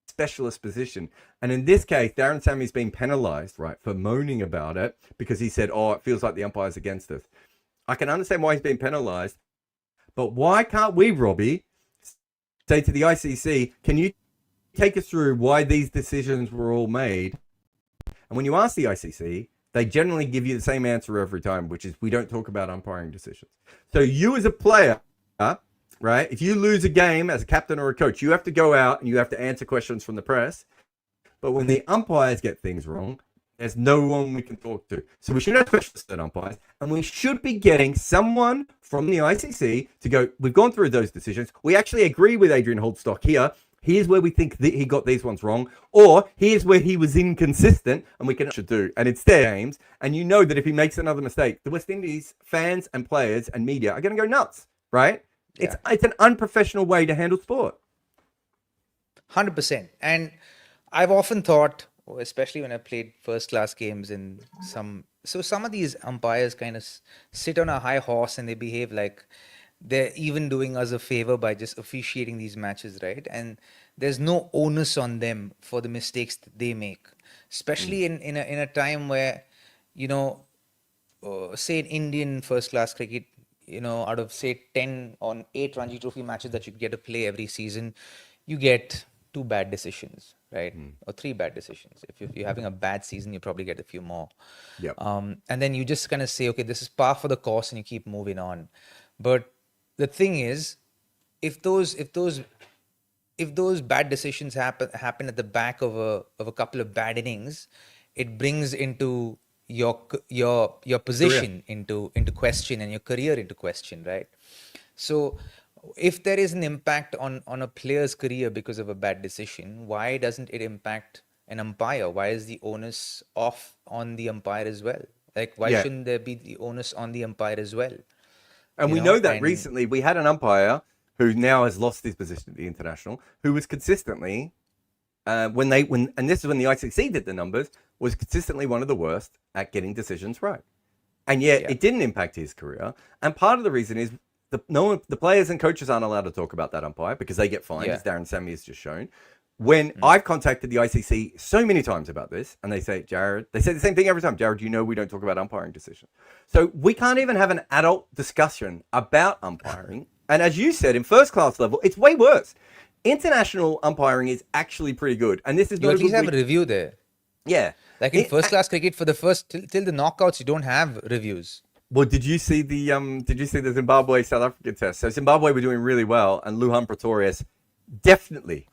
specialist position. And in this case, Darren Sammy's being penalized, right, for moaning about it, because he said, it feels like the umpire's against us. I can understand why he's being penalized, but why can't we, Robbie, say to the ICC, can you take us through why these decisions were all made? And when you ask the ICC, they generally give you the same answer every time, which is, we don't talk about umpiring decisions. So you as a player, right, if you lose a game as a captain or a coach, you have to go out and you have to answer questions from the press. But when the umpires get things wrong, there's no one we can talk to. So we should have specialists at umpires, and we should be getting someone from the ICC to go, we've gone through those decisions. We actually agree with Adrian Holdstock here. Here's where we think that he got these ones wrong, or here's where he was inconsistent, and we can should do. And it's their games, and you know that if he makes another mistake, the West Indies fans and players and media are going to go nuts, right? Yeah. It's an unprofessional way to handle sport. 100%. And I've often thought, especially when I played first-class games in some of these umpires kind of sit on a high horse and they behave like they're even doing us a favor by just officiating these matches, right? And there's no onus on them for the mistakes that they make, especially in a time where, say in Indian first-class cricket, out of say 10 on 8 Ranji Trophy matches that you get to play every season, you get 2 bad decisions, right? Or 3 bad decisions. If you're having a bad season, you probably get a few more. Yep. And then you just kind of say, okay, this is par for the course, and you keep moving on. But the thing is, if those bad decisions happen at the back of a couple of bad innings, it brings into your position into question and your career into question, right? So if there is an impact on a player's career because of a bad decision, why doesn't it impact an umpire? Why is the onus off on the umpire as well? Like, why shouldn't there be the onus on the umpire as well? And we know that recently we had an umpire who now has lost his position at the international, who was consistently, and this is when the ICC did the numbers, was consistently one of the worst at getting decisions right. And yet it didn't impact his career. And part of the reason is the players and coaches aren't allowed to talk about that umpire because they get fined, as Darren Sammy has just shown. When I've contacted the ICC so many times about this, and they say, Jarrod, they say the same thing every time. Jarrod, we don't talk about umpiring decisions. So we can't even have an adult discussion about umpiring. And as you said, in first class level, it's way worse. International umpiring is actually pretty good. And this is you at least have a review there. Yeah. Like in first class cricket, for the first till the knockouts, you don't have reviews. Well, did you see the Zimbabwe South African test? So Zimbabwe were doing really well, and Luhan Pretorius definitely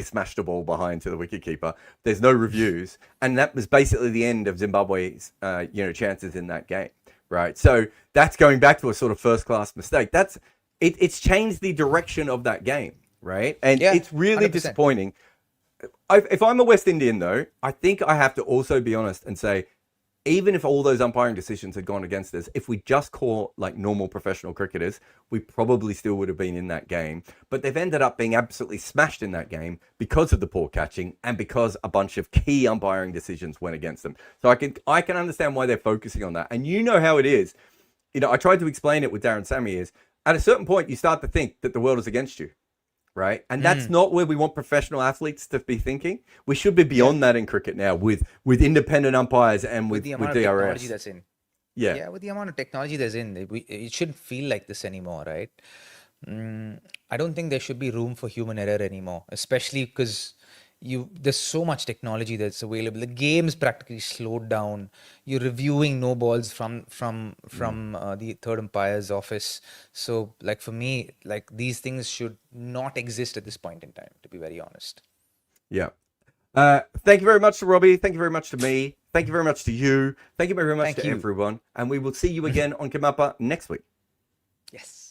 smashed the ball behind to the wicketkeeper. There's no reviews, and that was basically the end of Zimbabwe's chances in that game, right? So that's going back to a sort of first class mistake. It's changed the direction of that game, right? And it's really 100%. Disappointing. If I'm a West Indian, though, I think I have to also be honest and say, even if all those umpiring decisions had gone against us, if we just caught like normal professional cricketers, we probably still would have been in that game. But they've ended up being absolutely smashed in that game because of the poor catching and because a bunch of key umpiring decisions went against them. So I can understand why they're focusing on that. And you know how it is. I tried to explain it with Darren Sammy is, at a certain point, you start to think that the world is against you. Right. And that's not where we want professional athletes to be thinking. We should be beyond that in cricket now with independent umpires and with the amount DRS. of technology that's in. Yeah, with the amount of technology that's in, it shouldn't feel like this anymore, right? I don't think there should be room for human error anymore, especially because there's so much technology that's available. The game's practically slowed down. You're reviewing no balls from the third umpire's office. So, like for me, like these things should not exist at this point in time, to be very honest. Yeah. Thank you very much to Robbie. Thank you very much to me. Thank you very much to you. Thank you very much to everyone. And we will see you again on KimAppa next week. Yes.